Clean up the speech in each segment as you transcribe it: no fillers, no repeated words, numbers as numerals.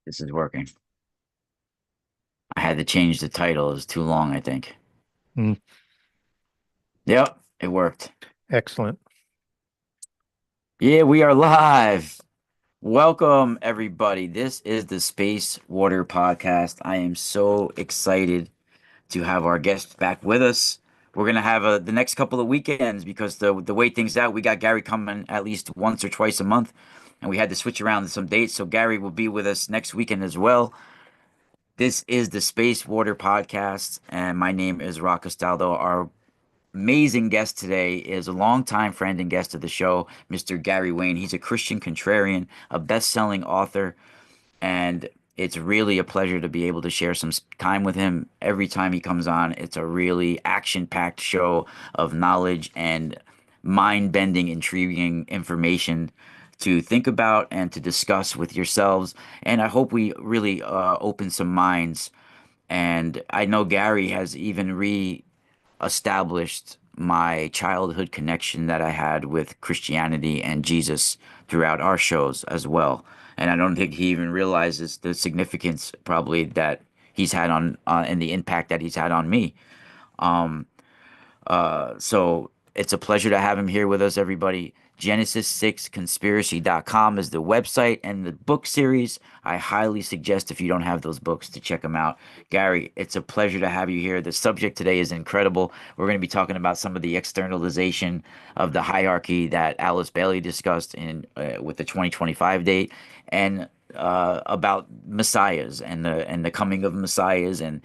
This is working. I had to change the title. It was too long, I think. Mm, Yep, it worked. excellent. Yeah, we are live. Welcome, everybody. This is the Space Water Podcast. I am so excited to have our guests back with us. We're gonna have the next couple of weekends because the way things out, we got Gary coming at least once or twice a month, and we had to switch around some dates. So Gary will be with us next weekend as well. This is the Space Water Podcast, and my name is Rock Castaldo. Our amazing guest today is a longtime friend and guest of the show, Mr. Gary Wayne. He's a Christian contrarian, a best-selling author, and it's really a pleasure to be able to share some time with him every time he comes on. It's a really action-packed show of knowledge and mind-bending, intriguing information to think about and to discuss with yourselves. And I hope we really open some minds. And I know Gary has even established my childhood connection that I had with Christianity and Jesus throughout our shows as well. And I don't think he even realizes the significance probably that he's had on and the impact that he's had on me. Um, so it's a pleasure to have him here with us, everybody. Genesis6conspiracy.com is the website and the book series. I highly suggest if you don't have those books to check them out. Gary, it's a pleasure to have you here. The subject today is incredible. We're going to be talking about some of the externalization of the hierarchy that Alice Bailey discussed in with the 2025 date and about messiahs and the coming of messiahs and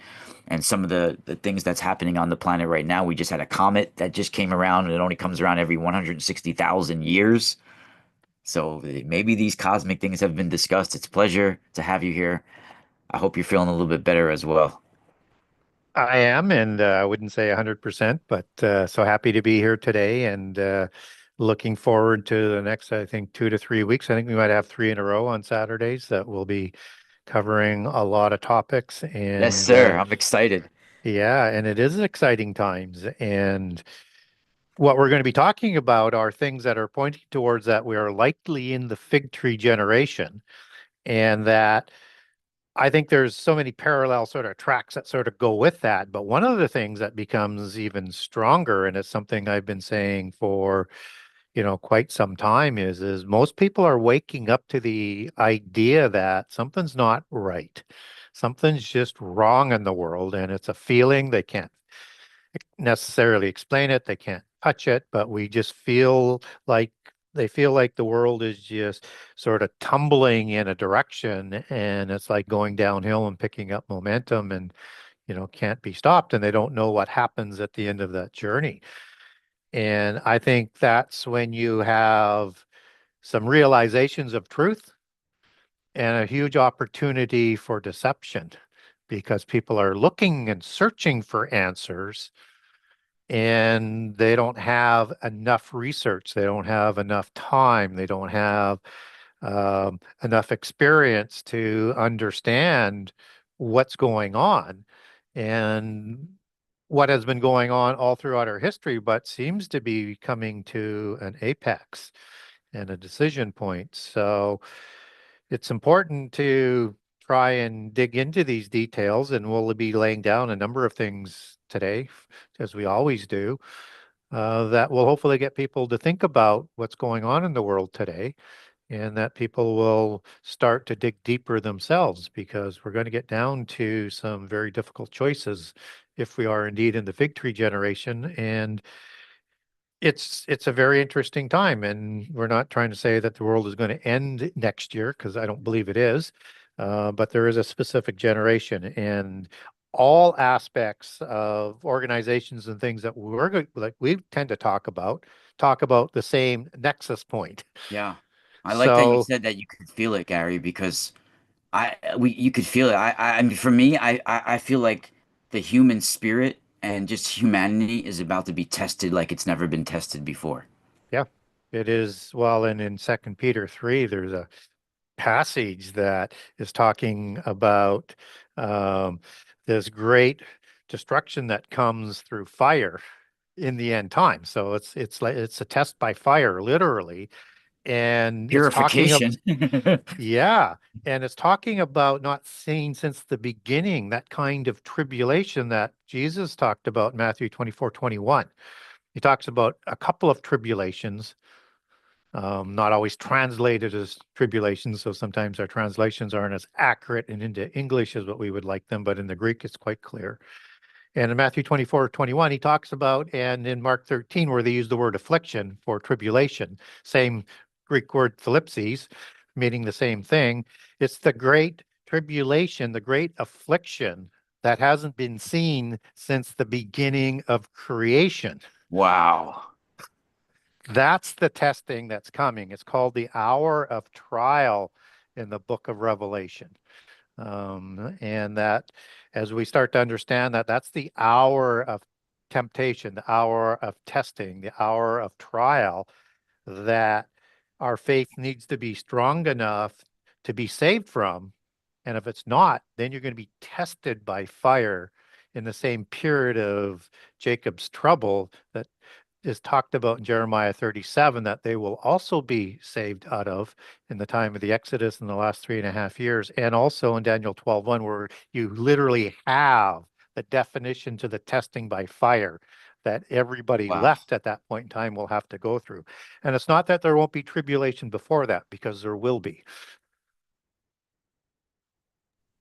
some of the things that's happening on the planet right now. We just had a comet that just came around, and it only comes around every 160,000 years. So maybe these cosmic things have been discussed. It's a pleasure to have you here. I hope you're feeling a little bit better as well. I am, and I wouldn't say 100%, but so happy to be here today and looking forward to the next, I think, 2 to 3 weeks. I think we might have three in a row on Saturdays that will be covering a lot of topics. Yes, And sir. I'm excited. yeah, and it is exciting times. And what we're going to be talking about are things that are pointing towards that we are likely in the fig tree generation, and that I think there's so many parallel sort of tracks that sort of go with that. But one of the things that becomes even stronger, and it's something I've been saying for, quite some time is most people are waking up to the idea that something's not right. Something's just wrong in the world, and it's a feeling they can't necessarily explain it, they can't touch it, but we just feel like they feel like the world is just sort of tumbling in a direction and it's like going downhill and picking up momentum and can't be stopped, and they don't know what happens at the end of that journey. And I think that's when you have some realizations of truth and a huge opportunity for deception because people are looking and searching for answers and they don't have enough research, they don't have enough time, they don't have enough experience to understand what's going on and what has been going on all throughout our history, but seems to be coming to an apex and a decision point. So it's important to try and dig into these details, and we'll be laying down a number of things today, as we always do, that will hopefully get people to think about what's going on in the world today, and that people will start to dig deeper themselves, because we're going to get down to some very difficult choices if we are indeed in the fig tree generation. And it's a very interesting time, and we're not trying to say that the world is going to end next year, because I don't believe it is. But there is a specific generation, and all aspects of organizations and things that like we tend to talk about the same nexus point. Yeah. I like that you So said that you could feel it, Gary, because you could feel it. I mean, for me, I feel like the human spirit and just humanity is about to be tested like it's never been tested before. yeah, it is. Well, and in Second Peter 3, there's a passage that is talking about um, this great destruction that comes through fire in the end time. So it's like it's a test by fire, literally. And it's talking of, Purification. yeah, and it's talking about not seeing since the beginning that kind of tribulation that Jesus talked about in Matthew 24:21. He talks about a couple of tribulations, not always translated as tribulations. So sometimes our translations aren't as accurate and into English as what we would like them, but in the Greek, it's quite clear. And in Matthew 24:21, he talks about, and in Mark 13, where they use the word affliction for tribulation, same Greek word thlipsis, meaning the same thing. It's the great tribulation, the great affliction that hasn't been seen since the beginning of creation. Wow. That's the testing that's coming. It's called the hour of trial in the book of Revelation. And that as we start to understand that, that's the hour of temptation, the hour of testing, the hour of trial, that our faith needs to be strong enough to be saved from. And if it's not, then you're going to be tested by fire in the same period of Jacob's trouble that is talked about in Jeremiah 37, that they will also be saved out of in the time of the Exodus in the last 3.5 years, and also in Daniel 12:1, where you literally have the definition to the testing by fire that everybody Wow. left at that point in time will have to go through. And it's not that there won't be tribulation before that, because there will be.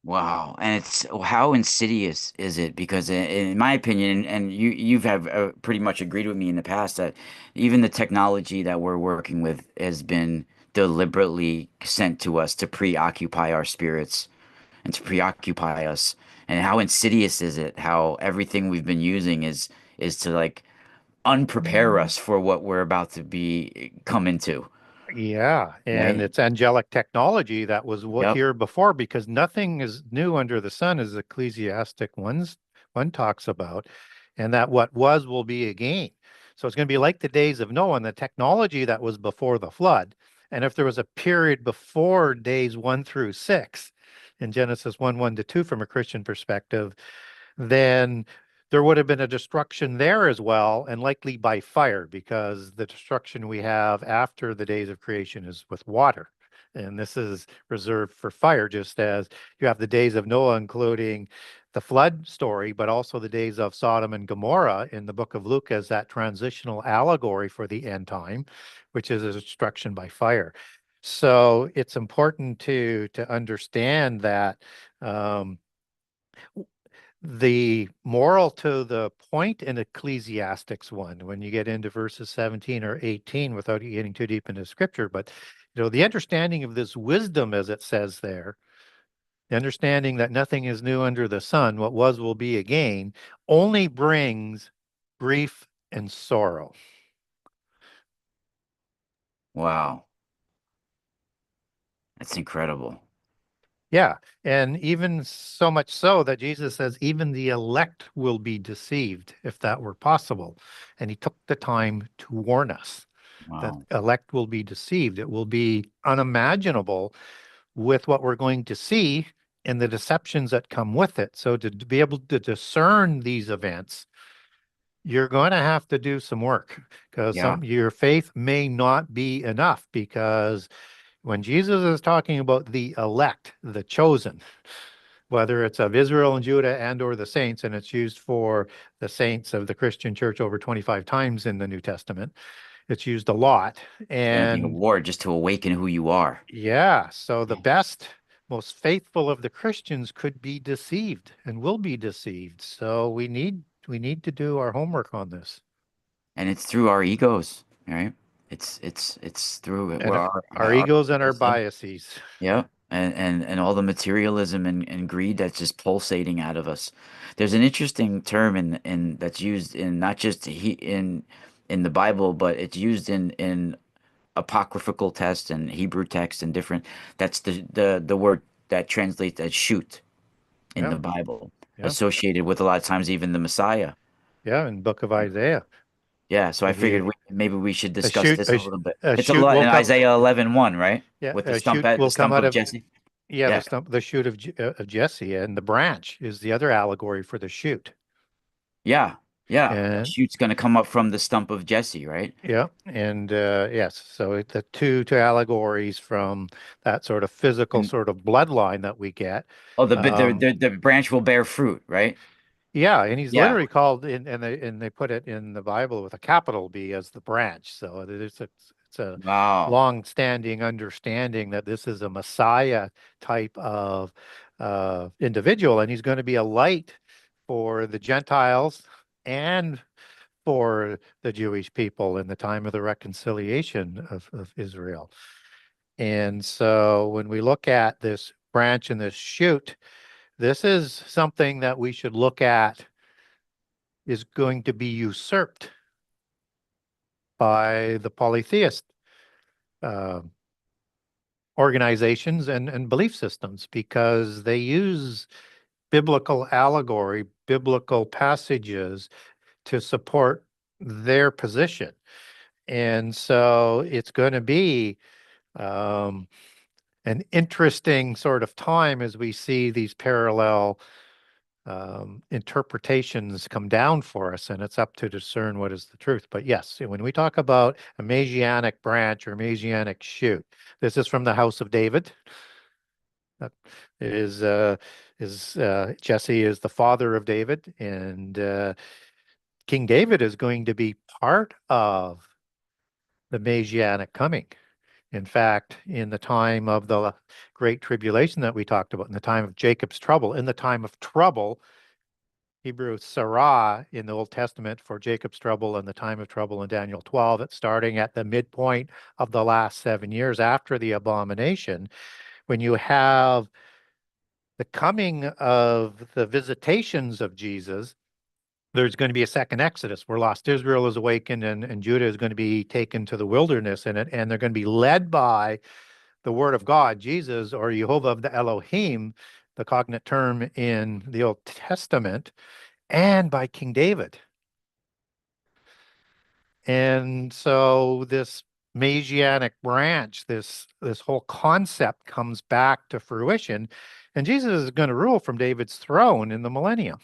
Wow. And it's how insidious is it? Because in my opinion, and you've have pretty much agreed with me in the past that even the technology that we're working with has been deliberately sent to us to preoccupy our spirits and to preoccupy us. And how insidious is it? How everything we've been using is to like unprepare us for what we're about to be come into, Yeah, and right? it's angelic technology that was Yep. here before, because nothing is new under the sun, as Ecclesiastic one talks about, and that what was will be again. So it's going to be like the days of Noah and the technology that was before the flood. And if there was a period before days 1 through 6 in Genesis 1:1 to 2 from a Christian perspective, then there would have been a destruction there as well, and likely by fire, because the destruction we have after the days of creation is with water. And this is reserved for fire, just as you have the days of Noah, including the flood story, but also the days of Sodom and Gomorrah in the book of Luke as that transitional allegory for the end time, which is a destruction by fire. So it's important to understand that um, the moral to the point in Ecclesiastics 1, when you get into verses 17 or 18, without getting too deep into scripture, but the understanding of this wisdom, as it says there, the understanding that nothing is new under the sun, what was will be again, only brings grief and sorrow. Wow. That's incredible. Yeah. And even so much so that Jesus says, even the elect will be deceived if that were possible. And he took the time to warn us that Wow. elect will be deceived. It will be unimaginable with what we're going to see and the deceptions that come with it. So to be able to discern these events, you're going to have to do some work, because Yeah. your faith may not be enough, because when Jesus is talking about the elect, the chosen, whether it's of Israel and Judah and or the saints, and it's used for the saints of the Christian church over 25 times in the New Testament. It's used a lot. It's going to be a And war just to awaken who you are. yeah, so the best, most faithful of the Christians could be deceived and will be deceived. So we need to do our homework on this. And it's through our egos, right? It's through And our our egos and our wisdom. biases. Yeah. And all the materialism and greed that's just pulsating out of us. There's an interesting term in that's used in not just in the Bible, but it's used in apocryphal text and Hebrew text and different. That's the word that translates as shoot in Yeah, the Bible, yeah, associated with a lot of times even the Messiah. yeah. In Book of Isaiah, Yeah, so I figured the maybe we should a discuss shoot this a little bit. a It's a shoot lot in will come. Isaiah 11:1, right? Yeah, With a shoot the will come stump out of of. Jesse. Yeah, Yeah, the shoot of Jesse, and the branch is the other allegory for the shoot. yeah. Yeah, a And shoot's going to come up from the stump of Jesse, right? yeah, and yes, so the two allegories from that sort of physical And sort of bloodline that we get. oh, Um, the branch will bear fruit, right? yeah, and he's Yeah. literally called in, and they put it in the Bible with a capital B as the branch. So it's a Wow. long-standing understanding that this is a Messiah type of individual, and he's going to be a light for the Gentiles and for the Jewish people in the time of the reconciliation of Israel. And so when we look at this branch and this shoot, this is something that we should look at is going to be usurped by the polytheist uh, organizations and belief systems because they use biblical allegory, biblical passages to support their position. And so it's going to be um, an interesting sort of time as we see these parallel interpretations come down for us, and it's up to discern what is the truth. But yes, when we talk about a Messianic branch or Messianic shoot, this is from the house of David. That is Jesse is the father of David, and King David is going to be part of the Messianic coming. In fact, in the time of the Great Tribulation that we talked about, in the time of Jacob's trouble, in the time of trouble, Hebrew Sarah in the Old Testament for Jacob's trouble and the time of trouble in Daniel 12, it's starting at the midpoint of the last 7 years after the abomination, when you have the coming of the visitations of Jesus. There's going to be a second Exodus where lost Israel is awakened and Judah is going to be taken to the wilderness in it, and they're going to be led by the word of God, Jesus, or Jehovah of the Elohim, the cognate term in the Old Testament, and by King David. And so this Messianic branch, this whole concept comes back to fruition, and Jesus is going to rule from David's throne in the millennium.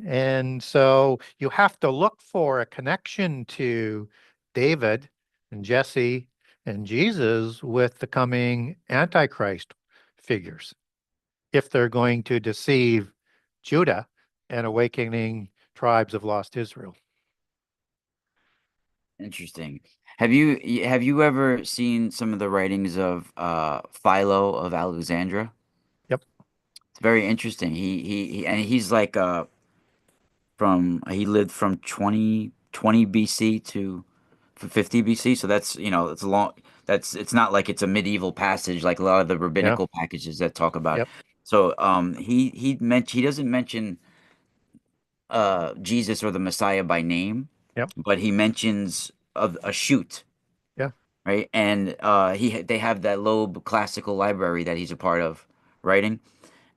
And so you have to look for a connection to David and Jesse and Jesus with the coming Antichrist figures if they're going to deceive Judah and awakening tribes of lost Israel. Interesting. Have you ever seen some of the writings of Philo of Alexandria? Yep. It's very interesting. And he's like from he lived from 20 BC to 50 BC. So that's, it's a long it's not like it's a medieval passage like a lot of the Yeah. rabbinical packages that talk about. Yep. So he doesn't mention Jesus or the Messiah by name, Yep. but he mentions a shoot, Yeah. right? And they have that Loeb classical library that he's a part of writing,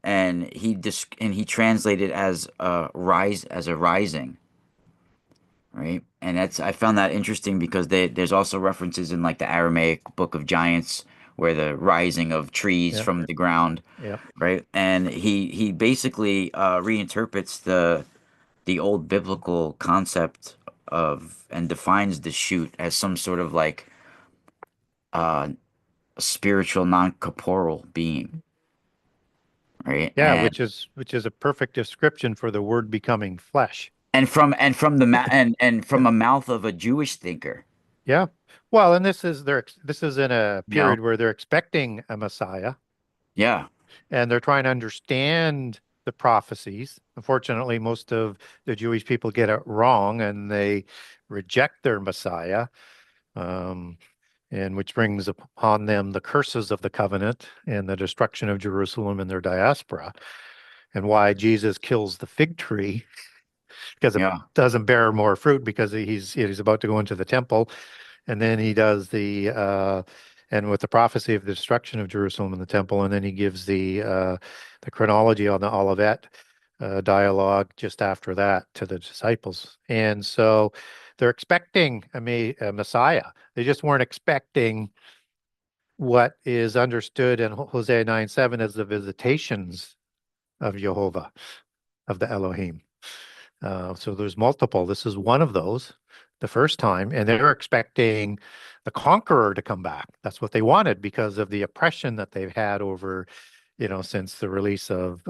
and he translated as a rising, right? And I found that interesting because there's also references in like the Aramaic Book of Giants where the rising of trees Yeah. from the ground, Yeah. right? And he basically reinterprets the old biblical concept of and defines the shoot as some sort of like uh, a spiritual non-corporeal being, right? Yeah, which is a perfect description for the word becoming flesh. And from a mouth of a Jewish thinker, Yeah. Well, and this is in a you know? period where they're expecting a Messiah Yeah, and they're trying to understand the prophecies. Unfortunately, most of the Jewish people get it wrong and they reject their Messiah, um, and which brings upon them the curses of the covenant and the destruction of Jerusalem and their diaspora, and why Jesus kills the fig tree because it yeah, doesn't bear more fruit because he's about to go into the temple, and then he does and with the prophecy of the destruction of Jerusalem and the temple, and then he gives the chronology on the Olivet dialogue just after that to the disciples, and so they're expecting a Messiah. They just weren't expecting what is understood in Hosea 9:7 as the visitations of Jehovah, of the Elohim. So there's multiple. This is one of those, the first time, and they're expecting the conqueror to come back. That's what they wanted because of the oppression that they've had over, since the release of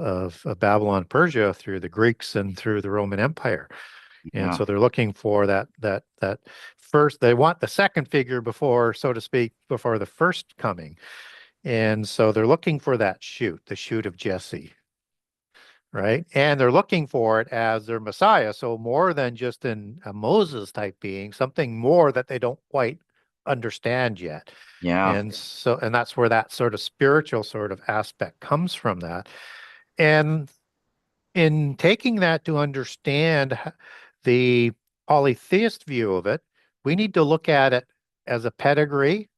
Babylon, Persia through the Greeks and through the Roman Empire. And Yeah. so they're looking for that first. They want the second figure before, so to speak, before the first coming. And so they're looking for that shoot, the shoot of Jesse, right? And they're looking for it as their Messiah. So more than just a Moses type being, something more that they don't quite understand yet. Yeah. And that's where that sort of spiritual sort of aspect comes from that. And in taking that to understand the polytheist view of it, we need to look at it as a pedigree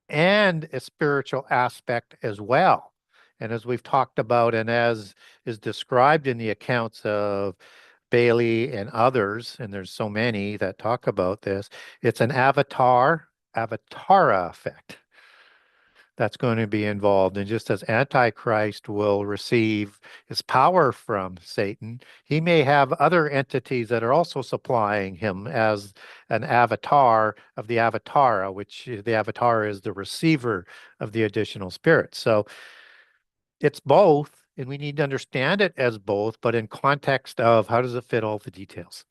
and a spiritual aspect as well. And as we've talked about, and as is described in the accounts of Bailey and others, and there's so many that talk about this, it's an avatara effect that's going to be involved. And just as Antichrist will receive his power from Satan, he may have other entities that are also supplying him as an avatar of the Avatara, which the Avatar is the receiver of the additional spirit. So it's both, and we need to understand it as both, but in context of how does it fit all the details?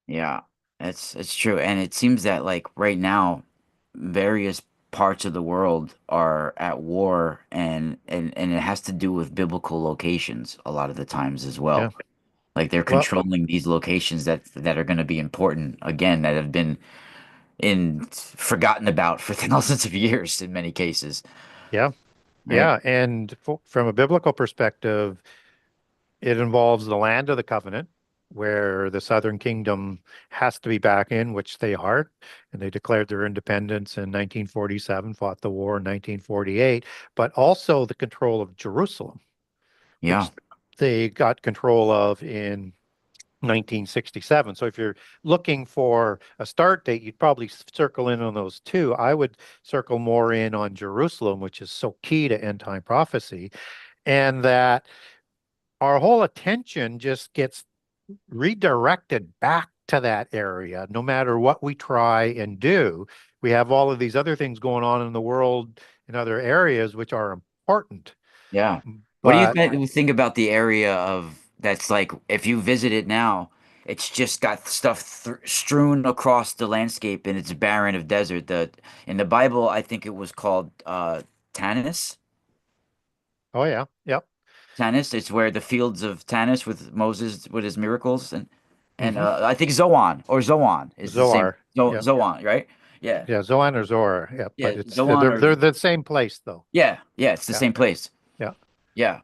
Yeah. It's true. And it seems that like right now, various parts of the world are at war and it has to do with biblical locations a lot of the times as Yeah. well. Like they're Well, controlling these locations that are going to be important again that have been in forgotten about for thousands of years in many cases, yeah. right? Yeah. And from a biblical perspective, it involves the land of the covenant, where the Southern Kingdom has to be back in, which they are. And they declared their independence in 1947, fought the war in 1948, but also the control of Jerusalem, Yeah. which they got control of in 1967. So if you're looking for a start date, you'd probably circle in on those two. I would circle more in on Jerusalem, which is so key to end time prophecy, and that our whole attention just gets redirected back to that area, no matter what we try and do. We have all of these other things going on in the world in other areas which are important. Yeah. What do you But think about the area of that's like if you visit it now, it's just got stuff th strewn across the landscape and it's barren of desert. The in the Bible, I think it was called Tanis. oh yeah, yep. Tanis. It's where the fields of Tanis with Moses with his miracles and Hmm. I think Zoan or Zoan is the same. Zoar. Yep. Zoan, right? Yeah. Yeah, Zoan or Zor. Yep. Yeah, But it's Zoan or they're the same place though. yeah, it's the Yeah. same place. Yeah. Yeah.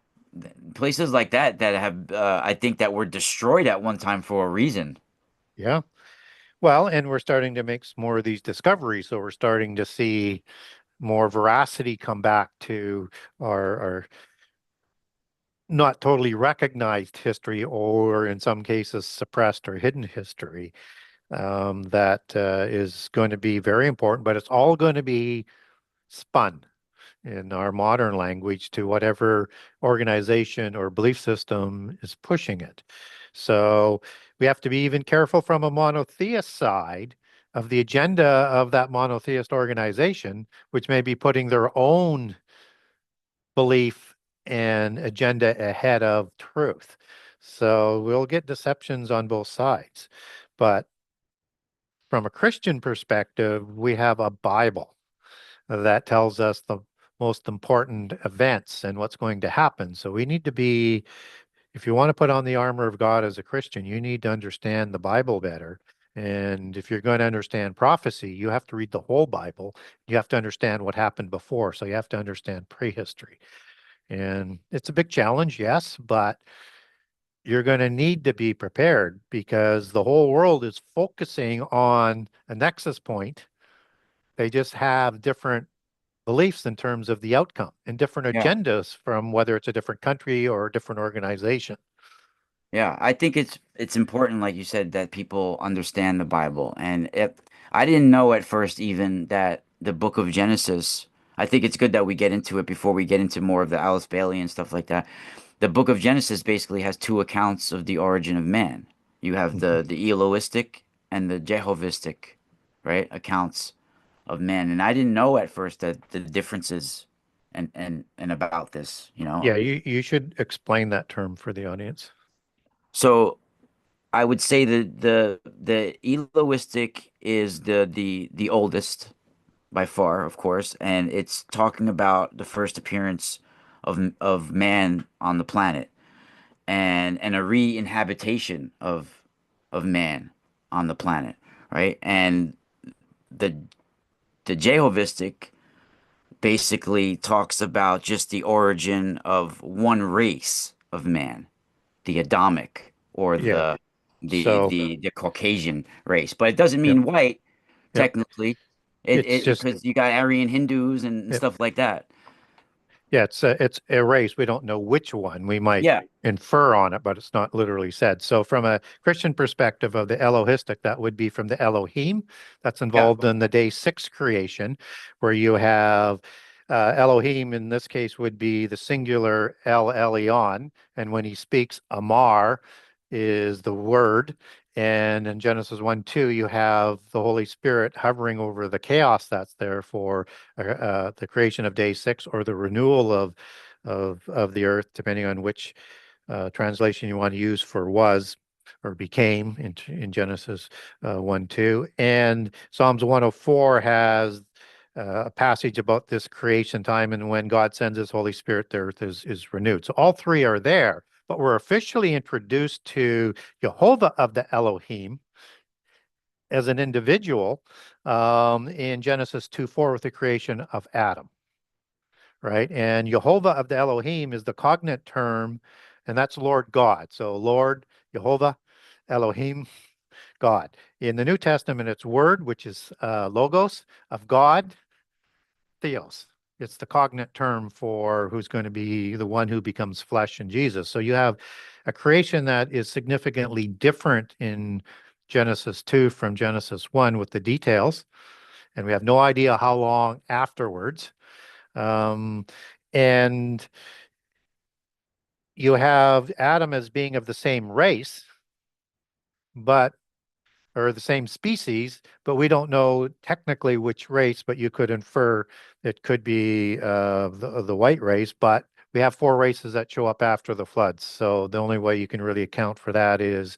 Places like that that have I think that were destroyed at one time for a reason. Yeah. Well, and we're starting to make some more of these discoveries. So we're starting to see more veracity come back to our not totally recognized history, or in some cases suppressed or hidden history, that is going to be very important, but it's all going to be spun in our modern language to whatever organization or belief system is pushing it. So we have to be even careful from a monotheist side of the agenda of that monotheist organization, which may be putting their own belief and agenda ahead of truth. So we'll get deceptions on both sides. But from a Christian perspective, we have a Bible that tells us the most important events and what's going to happen. So we need to be, if you want to put on the armor of God as a Christian, you need to understand the Bible better. And if you're going to understand prophecy, you have to read the whole Bible. You have to understand what happened before. So you have to understand prehistory. And it's a big challenge, yes, but you're going to need to be prepared because the whole world is focusing on a nexus point. They just have different beliefs in terms of the outcome and different Yeah. agendas from whether it's a different country or a different organization. Yeah, I think it's important, like you said, that people understand the Bible. And if I didn't know at first even that the book of Genesis, I think it's good that we get into it before we get into more of the Alice Bailey and stuff like that. the book of Genesis basically has two accounts of the origin of man. You have Mhm. the Elohistic and the Jehovistic, right, accounts of man. And I didn't know at first that the differences and about this, you know. Yeah, you should explain that term for the audience. So I would say the Elohistic is the oldest by far, of course, and it's talking about the first appearance of man on the planet and a re-inhabitation of man on the planet, right? And the the Jehovistic basically talks about just the origin of one race of man, the Adamic or Yeah. the So, the the Caucasian race, but it doesn't yep, mean white yep. technically. It's It just because you got Aryan Hindus and yep. stuff like that. Yeah, it's a race. We don't know which one. We might Yeah, infer on it, but it's not literally said. So, from a Christian perspective of the Elohistic, that would be from the Elohim that's yeah. involved in the day six creation, where you have Elohim in this case would be the singular El Elyon, and when he speaks, Amar is the word. And in Genesis 1 2, you have the Holy Spirit hovering over the chaos that's there for the creation of day six or the renewal of the earth, depending on which translation you want to use for was or became in Genesis 1 2. And Psalms 104 has a passage about this creation time and when God sends his Holy Spirit, the earth is renewed. So all three are there, but we're officially introduced to Jehovah of the Elohim as an individual in Genesis 2 4 with the creation of Adam, right? And Jehovah of the Elohim is the cognate term, and that's Lord God. So Lord, Jehovah, Elohim, God. In the New Testament, it's word, which is logos of God, theos. It's the cognate term for who's going to be the one who becomes flesh in Jesus. So you have a creation that is significantly different in Genesis 2 from Genesis 1 with the details, and we have no idea how long afterwards. Um, and you have Adam as being of the same race, but or the same species, but we don't know technically which race, but you could infer it could be the white race, but we have four races that show up after the floods. So the only way you can really account for that is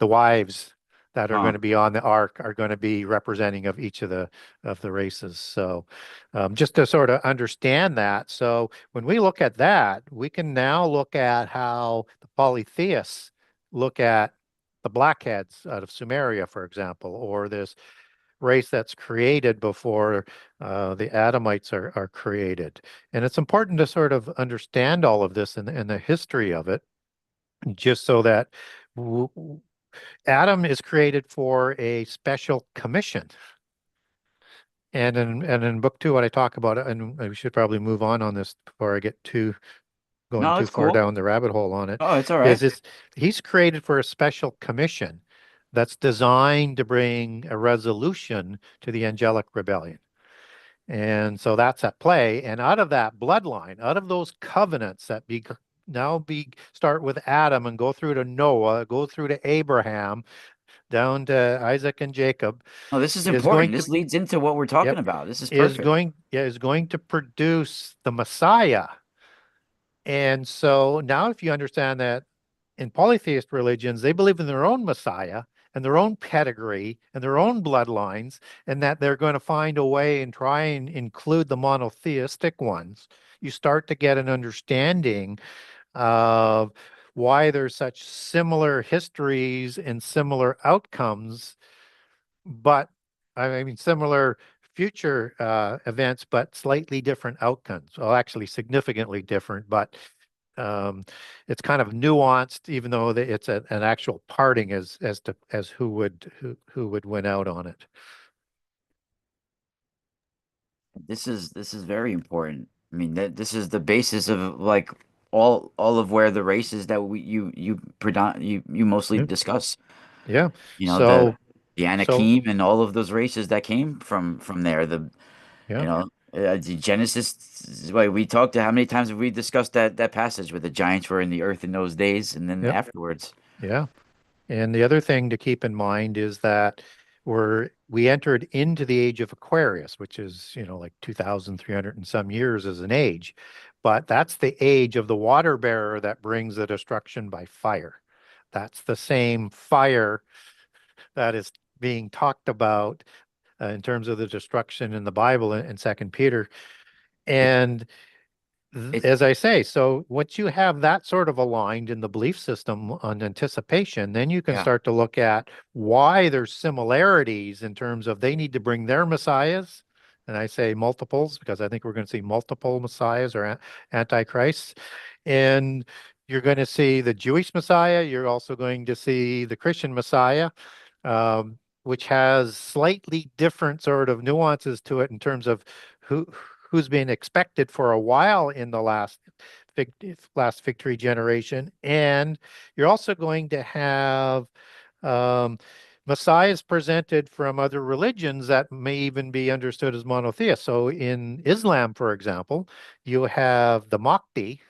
the wives that are going Huh. to be on the ark are going to be representing of each of the races. So just to sort of understand that. So when we look at that, we can now look at how the polytheists look at the blackheads out of Sumeria, for example, or this race that's created before the Adamites are created. And it's important to sort of understand all of this and the history of it, just so that Adam is created for a special commission. And in book two, what I talk about, and we should probably move on this before I get too going No, too it's far cool. down the rabbit hole on it, Oh, it's all is right. it's he's created for a special commission that's designed to bring a resolution to the angelic rebellion. And so that's at play. And out of that bloodline, out of those covenants that be start with Adam and go through to Noah, go through to Abraham, down to Isaac and Jacob, Oh, this is is important. going to This leads into what we're talking yep about. This is perfect. is going to produce the Messiah. And so now if you understand that in polytheist religions, they believe in their own Messiah and their own pedigree and their own bloodlines, and that they're going to find a way and try and include the monotheistic ones. You start to get an understanding of why there's such similar histories and similar outcomes, but I mean similar future events, but slightly different outcomes. Well, actually significantly different, but um, it's kind of nuanced, even though it's an actual parting as who would win out on it. This is very important. I mean, that this is the basis of like all of where the races that you mostly Yeah. discuss. Yeah. You know, So the so Anakim and all of those races that came from there. The yeah. you know. Genesis. Wait, we talked to how many times have we discussed that passage where the giants were in the earth in those days, and then Yep. afterwards. Yeah. And the other thing to keep in mind is that we entered into the age of Aquarius, which is, like 2,300 and some years as an age. But that's the age of the water bearer that brings the destruction by fire. That's the same fire that is being talked about in terms of the destruction in the Bible in Second Peter. It And it as I say, so once you have that sort of aligned in the belief system on anticipation, then you can yeah. start to look at why there's similarities in terms of they need to bring their messiahs. And I say multiples because I think we're going to see multiple messiahs or antichrists. And you're going to see the Jewish Messiah. You're also going to see the Christian Messiah, which has slightly different sort of nuances to it in terms of who who's been expected for a while in the last victory generation. And you're also going to have um, messiahs presented from other religions that may even be understood as monotheist. So in Islam, for example, you have the Mahdi,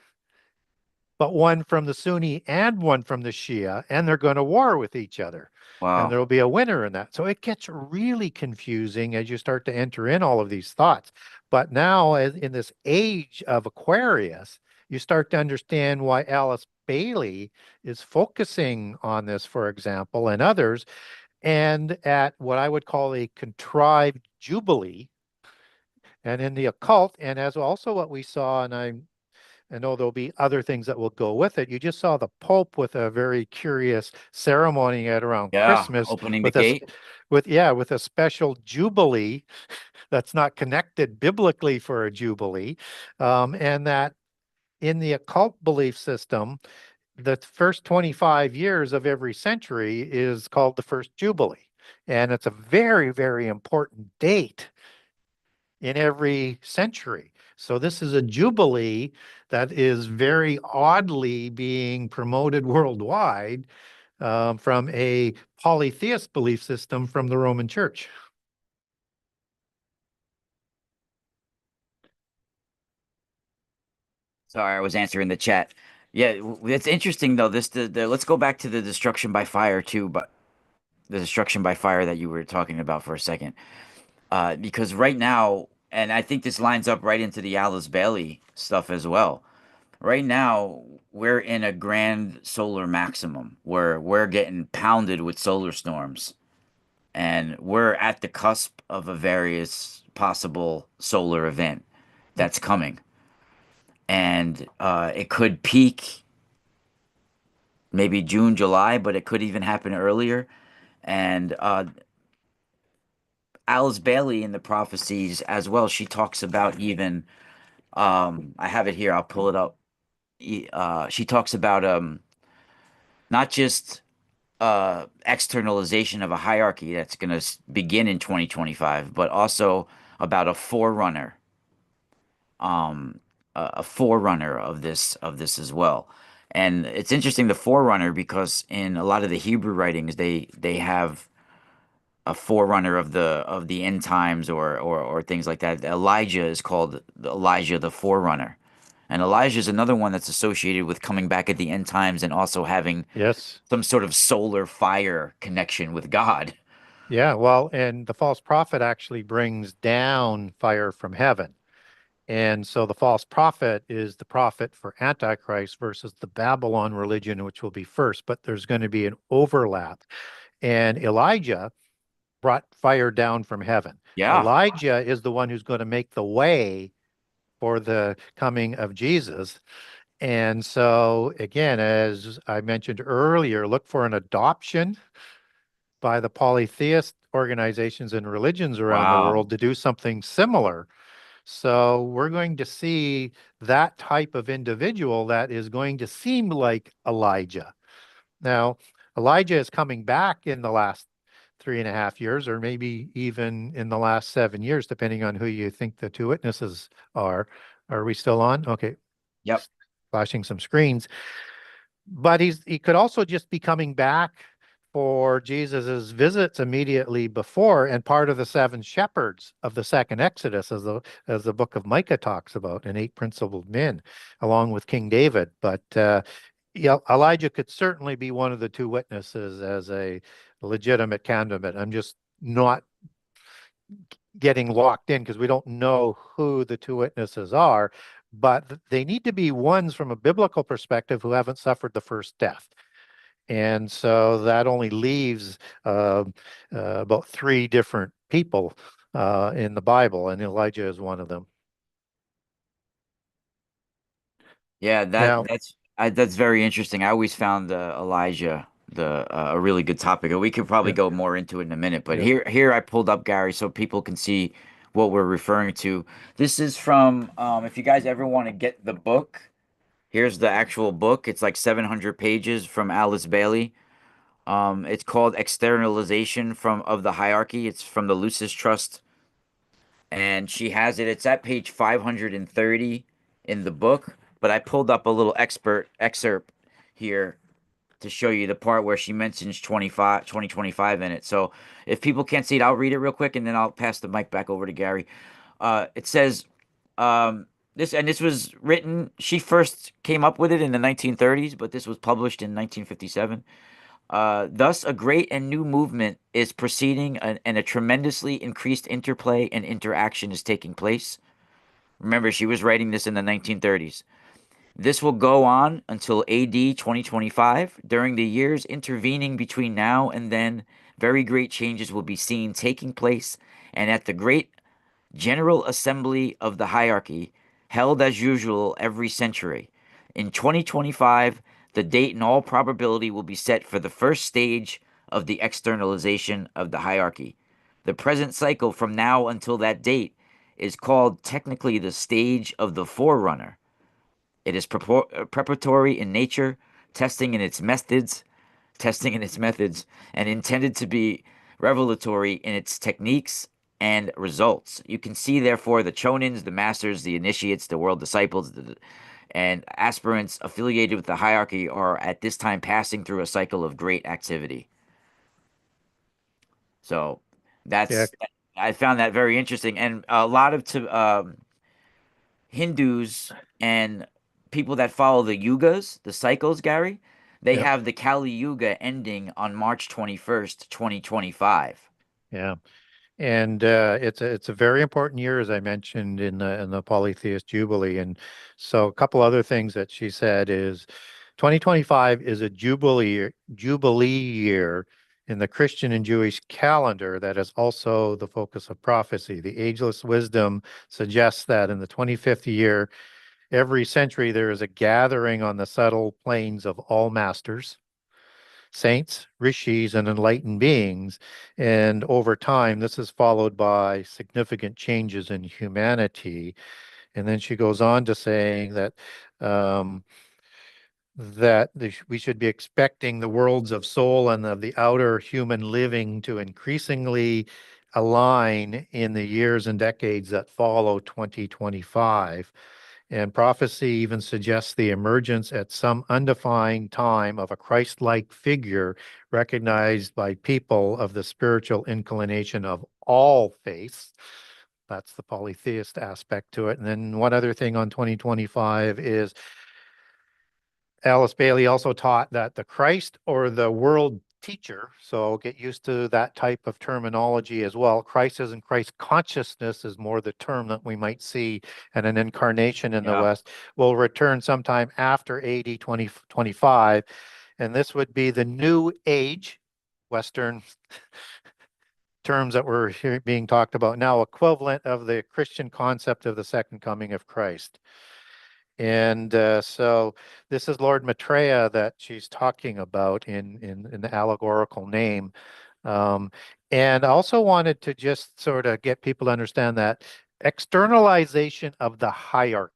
but one from the Sunni and one from the Shia, and they're going to war with each other. And Wow. there'll be a winner in that. So it gets really confusing as you start to enter in all of these thoughts. But now, in this age of Aquarius, you start to understand why Alice Bailey is focusing on this, for example, and others, and at what I would call a contrived jubilee. And in the occult, and as also what we saw, and I know there'll be other things that will go with it. You just saw the Pope with a very curious ceremony at around Yeah. Christmas Opening the with a gate. with a special jubilee that's not connected biblically for a jubilee, and that in the occult belief system, the first 25 years of every century is called the first jubilee, and it's a very, very important date in every century. So this is a jubilee that is very oddly being promoted worldwide from a polytheist belief system from the Roman Church. Sorry, I was answering the chat. Yeah, it's interesting though. Let's go back to the destruction by fire too, but the destruction by fire that you were talking about for a second. Because right now, and I think this lines up right into the Alice Bailey stuff as well. Right now, we're in a grand solar maximum where we're getting pounded with solar storms, and we're at the cusp of a various possible solar event that's coming. And it could peak maybe June, July, but it could even happen earlier. And Alice Bailey in the prophecies as well, she talks about even I have it here, I'll pull it up. She talks about not just externalization of a hierarchy that's going to begin in 2025, but also about a forerunner, um, a forerunner of this as well. And it's interesting, the forerunner, because in a lot of the Hebrew writings, they have a forerunner of the end times or things like that. Elijah is called Elijah the forerunner. And Elijah is another one that's associated with coming back at the end times and also having Yes. some sort of solar fire connection with God. Yeah. Well, and the false prophet actually brings down fire from heaven. And so the false prophet is the prophet for Antichrist versus the Babylon religion, which will be first, but there's going to be an overlap. And Elijah brought fire down from heaven. Yeah. Elijah is the one who's going to make the way for the coming of Jesus. And so, again, as I mentioned earlier, look for an adoption by the polytheist organizations and religions around the Wow. world to do something similar. So, we're going to see that type of individual that is going to seem like Elijah. Now, Elijah is coming back in the last 3.5 years, or maybe even in the last 7 years, depending on who you think the two witnesses are. Are we still on? Okay, Yep. flashing some screens. But he could also just be coming back for Jesus's visits immediately before, and part of the seven shepherds of the second Exodus, as the book of Micah talks about, and eight principal men, along with King David. But yeah, Elijah could certainly be one of the two witnesses as a legitimate candidate. I'm just not getting locked in because we don't know who the two witnesses are, but they need to be ones from a biblical perspective who haven't suffered the first death. And so that only leaves about three different people in the Bible, and Elijah is one of them. Yeah, Now, that's very interesting. I always found Elijah the a really good topic, and we could probably yeah, go more into it in a minute. But yeah, here I pulled up Gary so people can see what we're referring to. This is from if you guys ever want to get the book, here's the actual book. It's like 700 pages from Alice Bailey. It's called Externalization from of the Hierarchy. It's from the Lucis Trust, and she has it. It's at page 530 in the book, but I pulled up a little expert excerpt here to show you the part where she mentions 2025 in it. So if people can't see it, I'll read it real quick and then I'll pass the mic back over to Gary. It says this was written, she first came up with it in the 1930s, but this was published in 1957. Thus, a great and new movement is proceeding, and a tremendously increased interplay and interaction is taking place. Remember, she was writing this in the 1930s. This will go on until AD 2025. During the years intervening between now and then, very great changes will be seen taking place, and at the great General Assembly of the Hierarchy, held as usual every century. In 2025, the date in all probability will be set for the first stage of the externalization of the hierarchy. The present cycle from now until that date is called technically the stage of the forerunner. It is preparatory in nature, testing in its methods, testing in its methods, and intended to be revelatory in its techniques and results. You can see, therefore, the chonins, the masters, the initiates, the world disciples, and aspirants affiliated with the hierarchy are at this time passing through a cycle of great activity. So yeah, that's I found that very interesting, and a lot of Hindus and people that follow the yugas, the cycles, Gary, they yeah, have the Kali Yuga ending on March 21st, 2025. yeah. And it's a very important year, as I mentioned in the Polytheist Jubilee. And so a couple other things that she said is 2025 is a Jubilee year in the Christian and Jewish calendar that is also the focus of prophecy. The ageless wisdom suggests that in the 25th year, every century there is a gathering on the subtle planes of all masters, saints, rishis, and enlightened beings. And over time, this is followed by significant changes in humanity. And then she goes on to saying that um, we should be expecting the worlds of soul and of the outer human living to increasingly align in the years and decades that follow 2025. And prophecy even suggests the emergence at some undefined time of a Christ-like figure recognized by people of the spiritual inclination of all faiths. That's the polytheist aspect to it. And then one other thing on 2025 is Alice Bailey also taught that the Christ or the world teacher, so get used to that type of terminology as well. Christ and Christ consciousness is more the term that we might see in an incarnation in the Yeah. West, will return sometime after AD 2025. And this would be the new age, Western terms that were being talked about now, equivalent of the Christian concept of the second coming of Christ. And so this is Lord Maitreya that she's talking about in the allegorical name. Um, and I also wanted to just sort of get people to understand that externalization of the hierarchy.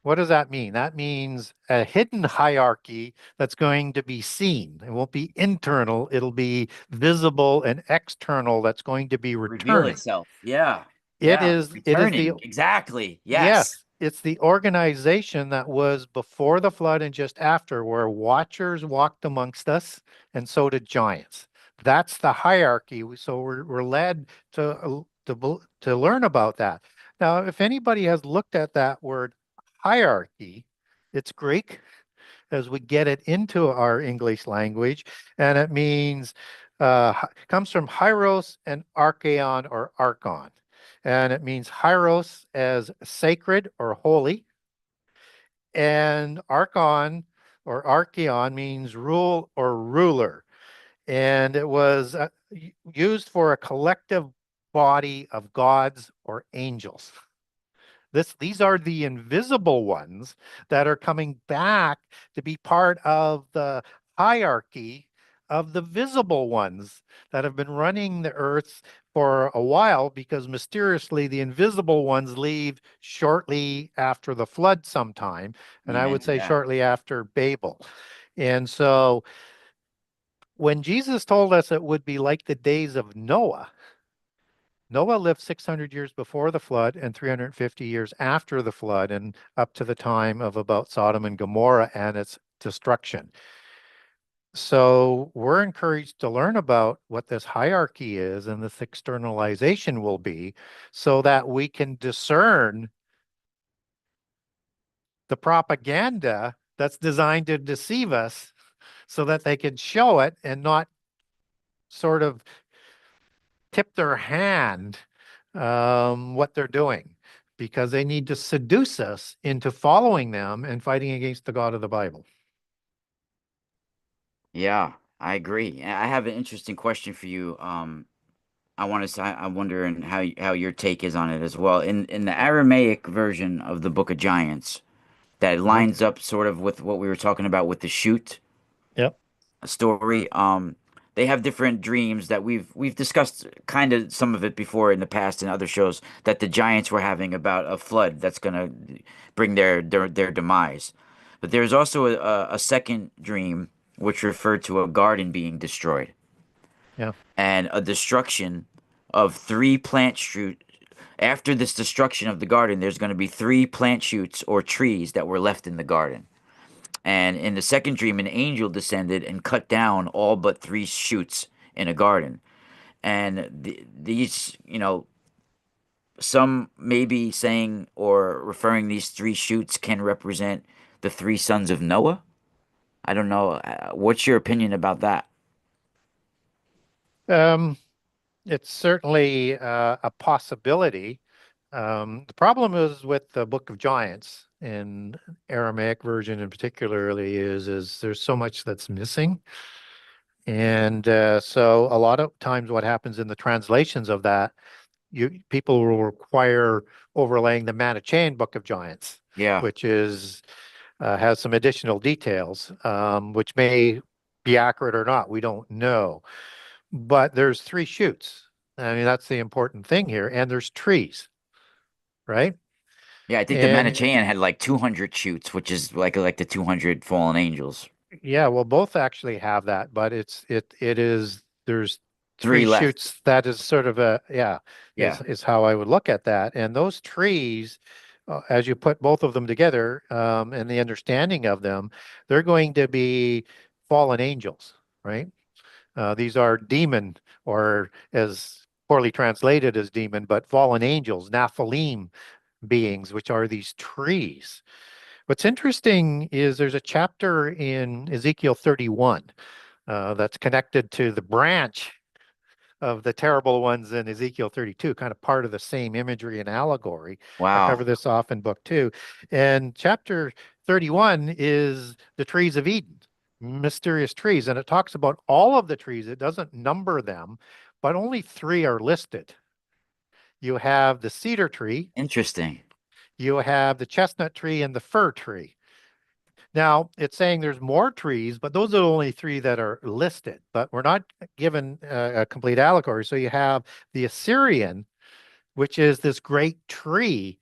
What does that mean? That means a hidden hierarchy that's going to be seen. It won't be internal, it'll be visible and external that's going to be Reveal returning. itself. Yeah. It Yeah. is the Returning. Exactly. Yes, Yes. It's the organization that was before the flood and just after, where watchers walked amongst us, and so did giants. That's the hierarchy. So we're led to learn about that. Now, if anybody has looked at that word hierarchy, it's Greek as we get it into our English language, and it means comes from hieros and archeon or archon, and it means hieros as sacred or holy, and archon or archeon means rule or ruler, and it was used for a collective body of gods or angels. These are the invisible ones that are coming back to be part of the hierarchy of the visible ones that have been running the earth for a while, because mysteriously the invisible ones leave shortly after the flood sometime, and I Yeah, would say yeah, shortly after Babel. And so when Jesus told us it would be like the days of Noah, Noah lived 600 years before the flood and 350 years after the flood, and up to the time of about Sodom and Gomorrah and its destruction. So we're encouraged to learn about what this hierarchy is and this externalization will be, so that we can discern the propaganda that's designed to deceive us, so that they can show it and not sort of tip their hand what they're doing, because they need to seduce us into following them and fighting against the God of the Bible. yeah. I agree. I have an interesting question for you. I want to say, I'm wondering how your take is on it as well. In the Aramaic version of the Book of Giants, that Uh-huh. lines up sort of with what we were talking about with the shoot Yep. story. They have different dreams that we've discussed kind of some of it before in the past in other shows that the giants were having about a flood that's gonna bring their demise. But there's also a second dream which referred to a garden being destroyed Yeah. and a destruction of three plant shoot. After this destruction of the garden, there's going to be three plant shoots or trees that were left in the garden. And in the second dream, an angel descended and cut down all but three shoots in a garden. And these, some may be saying or referring these three shoots can represent the three sons of Noah. I don't know. What's your opinion about that? Um, it's certainly a possibility. The problem is with the Book of Giants in Aramaic version in particularly is there's so much that's missing. And so a lot of times what happens in the translations of that, people will require overlaying the Manichaean Book of Giants, Yeah. which has some additional details, which may be accurate or not. We don't know. But there's three shoots. I mean, that's the important thing here. And there's trees, right? Yeah, I think the And Manichaean had like 200 shoots, which is like the 200 fallen angels. yeah, well, both actually have that, but it is there's Three three left. shoots. That is sort of a yeah, Yeah. is how I would look at that. And those trees, as you put both of them together, and the understanding of them, they're going to be fallen angels, right? These are demon, or as poorly translated as demon, but fallen angels, Nephilim beings, which are these trees. What's interesting is there's a chapter in Ezekiel 31 that's connected to the branch of the terrible ones in Ezekiel 32, kind of part of the same imagery and allegory. I cover Wow. this off in book 2. And chapter 31 is the trees of Eden, mysterious trees. And it talks about all of the trees. It doesn't number them, but only 3 are listed. You have the cedar tree, Interesting. you have the chestnut tree, and the fir tree. Now, it's saying there's more trees, but those are the only 3 that are listed. But we're not given a complete allegory. So you have the Assyrian, which is this great tree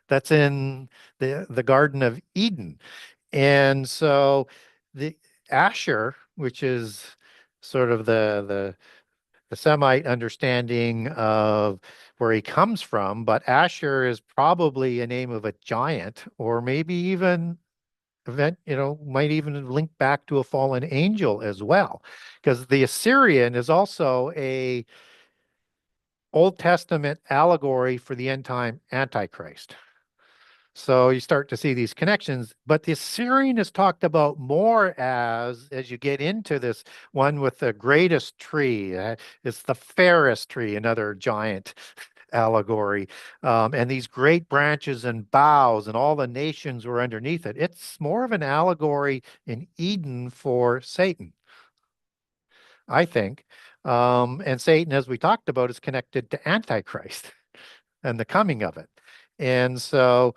that's in the Garden of Eden. And so the Asher, which is sort of the Semite understanding of where he comes from, but Asher is probably a name of a giant, or maybe even might even link back to a fallen angel as well, because the Assyrian is also a Old Testament allegory for the end time Antichrist. So you start to see these connections, but the Assyrian is talked about more as you get into this one with the greatest tree. It's the fairest tree, another giant allegory, and these great branches and boughs, and all the nations were underneath it. It's more of an allegory in Eden for Satan, I think. And Satan, as we talked about, is connected to Antichrist and the coming of it. And so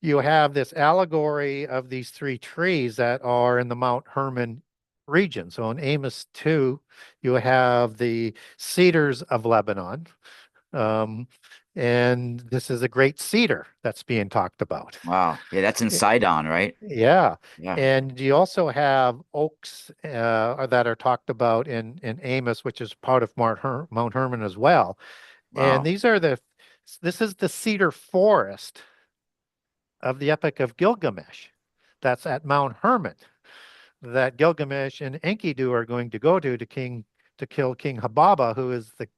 you have this allegory of these three trees that are in the Mount Hermon region. So in Amos 2, you have the cedars of Lebanon. Um, and this is a great cedar that's being talked about. Wow. Yeah, that's in Y- Sidon, right? Yeah. Yeah. And you also have oaks that are talked about in Amos, which is part of Mount Hermon as well. And Wow. this is the cedar forest of the Epic of Gilgamesh. That's at Mount Hermon that Gilgamesh and Enkidu are going to go to kill King Hababa, who is the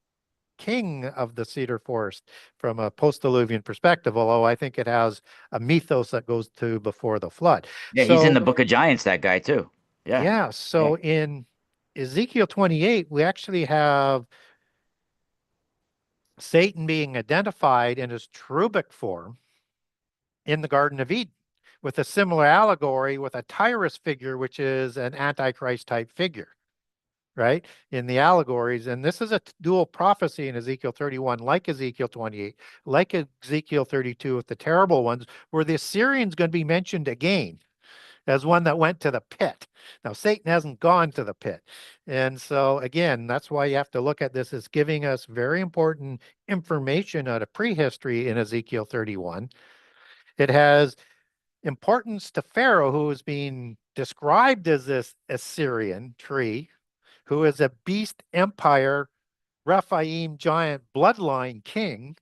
king of the cedar forest from a post-Diluvian perspective, although I think it has a mythos that goes to before the flood. Yeah, he's in So the Book of Giants, that guy too. Yeah. yeah, Yeah. so in Ezekiel 28, we actually have Satan being identified in his cherubic form in the Garden of Eden with a similar allegory with a Tyrus figure, which is an Antichrist type figure, right? In the allegories. And this is a dual prophecy in Ezekiel 31, like Ezekiel 28, like Ezekiel 32 with the terrible ones, where the Assyrian's going to be mentioned again as one that went to the pit. Now, Satan hasn't gone to the pit. And so, again, that's why you have to look at this as giving us very important information out of prehistory in Ezekiel 31. It has importance to Pharaoh, who is being described as this Assyrian tree, who is a beast empire, Rephaim giant bloodline king,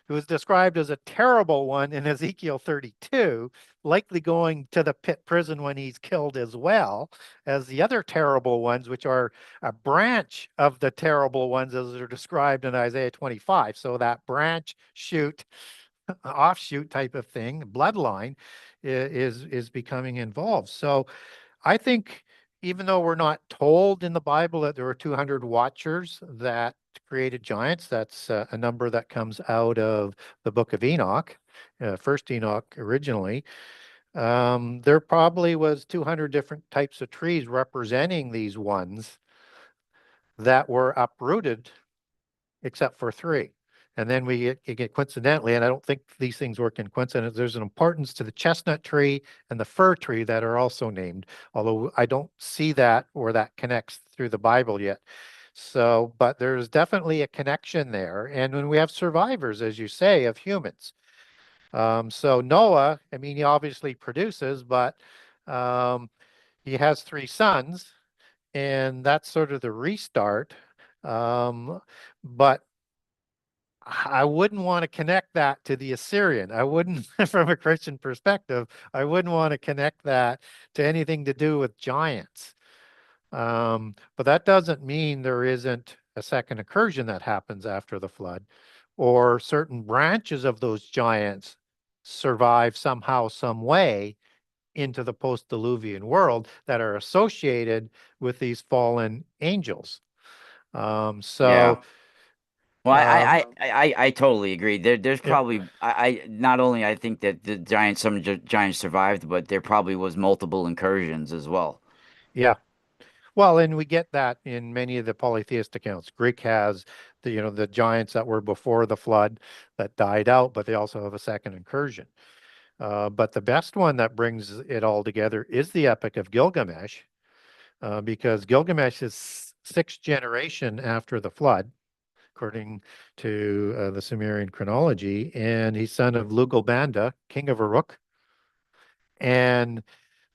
who is described as a terrible one in Ezekiel 32, likely going to the pit prison when he's killed as well as the other terrible ones, which are a branch of the terrible ones as they're described in Isaiah 25. So that branch, shoot, offshoot type of thing, bloodline, is becoming involved. So I think even though we're not told in the Bible that there were 200 watchers that created giants, that's a number that comes out of the book of Enoch, first Enoch originally. There probably was 200 different types of trees representing these ones that were uprooted except for three. And then get coincidentally, and I don't think these things work in coincidence, there's an importance to the chestnut tree and the fir tree that are also named, although I don't see that or that connects through the Bible yet. So, but there's definitely a connection there. And when we have survivors, as you say, of humans. So Noah, I mean, he obviously produces, but um, he has three sons, and that's sort of the restart. But I wouldn't want to connect that to the Assyrian. I wouldn't, from a Christian perspective, I wouldn't want to connect that to anything to do with giants. But that doesn't mean there isn't a second incursion that happens after the flood, or certain branches of those giants survive somehow, some way into the post-Diluvian world that are associated with these fallen angels. Um, Yeah. so, Well, um, I totally agree. There's yep, probably I not only I think that the giants some giants survived, but there probably was multiple incursions as well. yeah. Well, and we get that in many of the polytheist accounts. Greek has the giants that were before the flood that died out, but they also have a second incursion. But the best one that brings it all together is the Epic of Gilgamesh, because Gilgamesh is sixth generation after the flood, according to the Sumerian chronology, and he's son of Lugalbanda, king of Uruk, and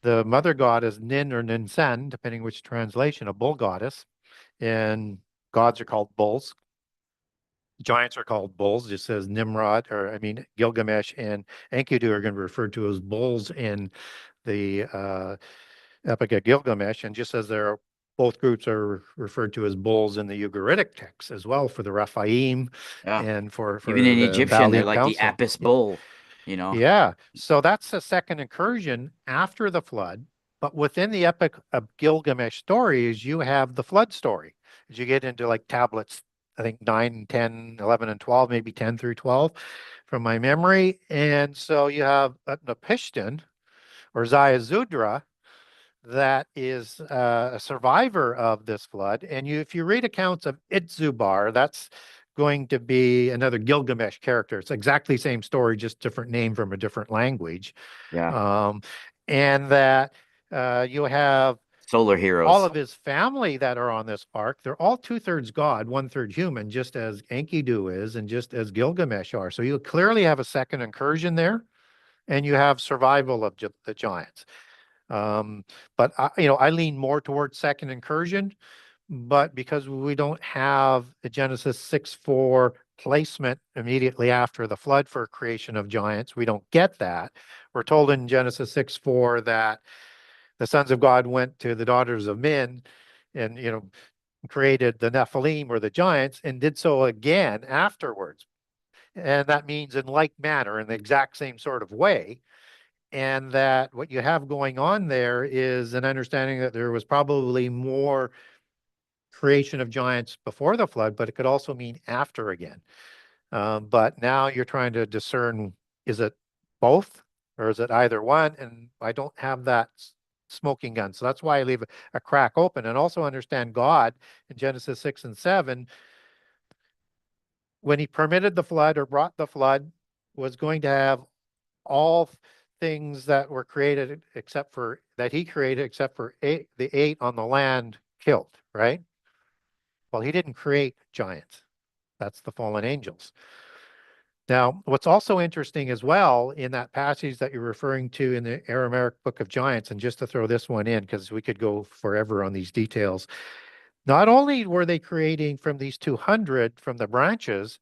the mother god is Nin or Ninsen, depending which translation, a bull goddess, and gods are called bulls. Giants are called bulls, just as Nimrod, or I mean, Gilgamesh and Enkidu are going to be referred to as bulls in the Epic of Gilgamesh, and just as they're both groups are referred to as bulls in the Ugaritic texts as well for the Rephaim Yeah. and Even for in the Egyptian, they're Valiant like the Council. Apis bull, you know? Yeah, so that's the second incursion after the flood. But within the Epic of Gilgamesh stories, you have the flood story. As you get into like tablets, I think 9, 10, 11, and 12, maybe 10 through 12 from my memory. And so you have Utnapishtim or Ziusudra that is a survivor of this flood. And if you read accounts of Itzubar, that's going to be another Gilgamesh character. It's exactly the same story, just different name from a different language. Yeah. Um, and that you have Solar all heroes. of his family that are on this ark. They're all two-thirds God, one-third human, just as Enkidu is and just as Gilgamesh are. So you clearly have a second incursion there, and you have survival of the giants. Um, but I lean more towards second incursion, but because we don't have a Genesis 6:4 placement immediately after the flood for creation of giants, we don't get that. We're told in Genesis 6:4 that the sons of God went to the daughters of men and, created the Nephilim or the giants and did so again afterwards. And that means in like manner, in the exact same sort of way. And that what you have going on there is an understanding that there was probably more creation of giants before the flood, but it could also mean after again. But now you're trying to discern, is it both or is it either one? And I don't have that smoking gun. So that's why I leave a crack open and also understand God in Genesis 6 and 7, when he permitted the flood or brought the flood, was going to have all things that were created except for that he created, except for the eight on the land killed, right? Well, he didn't create giants. That's the fallen angels. Now, what's also interesting as well in that passage that you're referring to in the Aramaic Book of Giants, and just to throw this one in, because we could go forever on these details, not only were they creating from these 200 from the branches,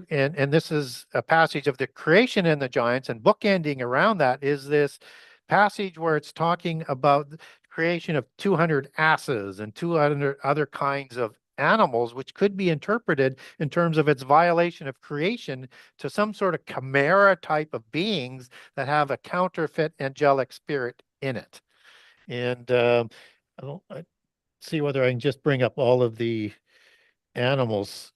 and this is a passage of the creation in the giants, and bookending around that is this passage where it's talking about the creation of 200 asses and 200 other kinds of animals, which could be interpreted in terms of its violation of creation to some sort of chimera type of beings that have a counterfeit angelic spirit in it. And I see whether I can just bring up all of the animals.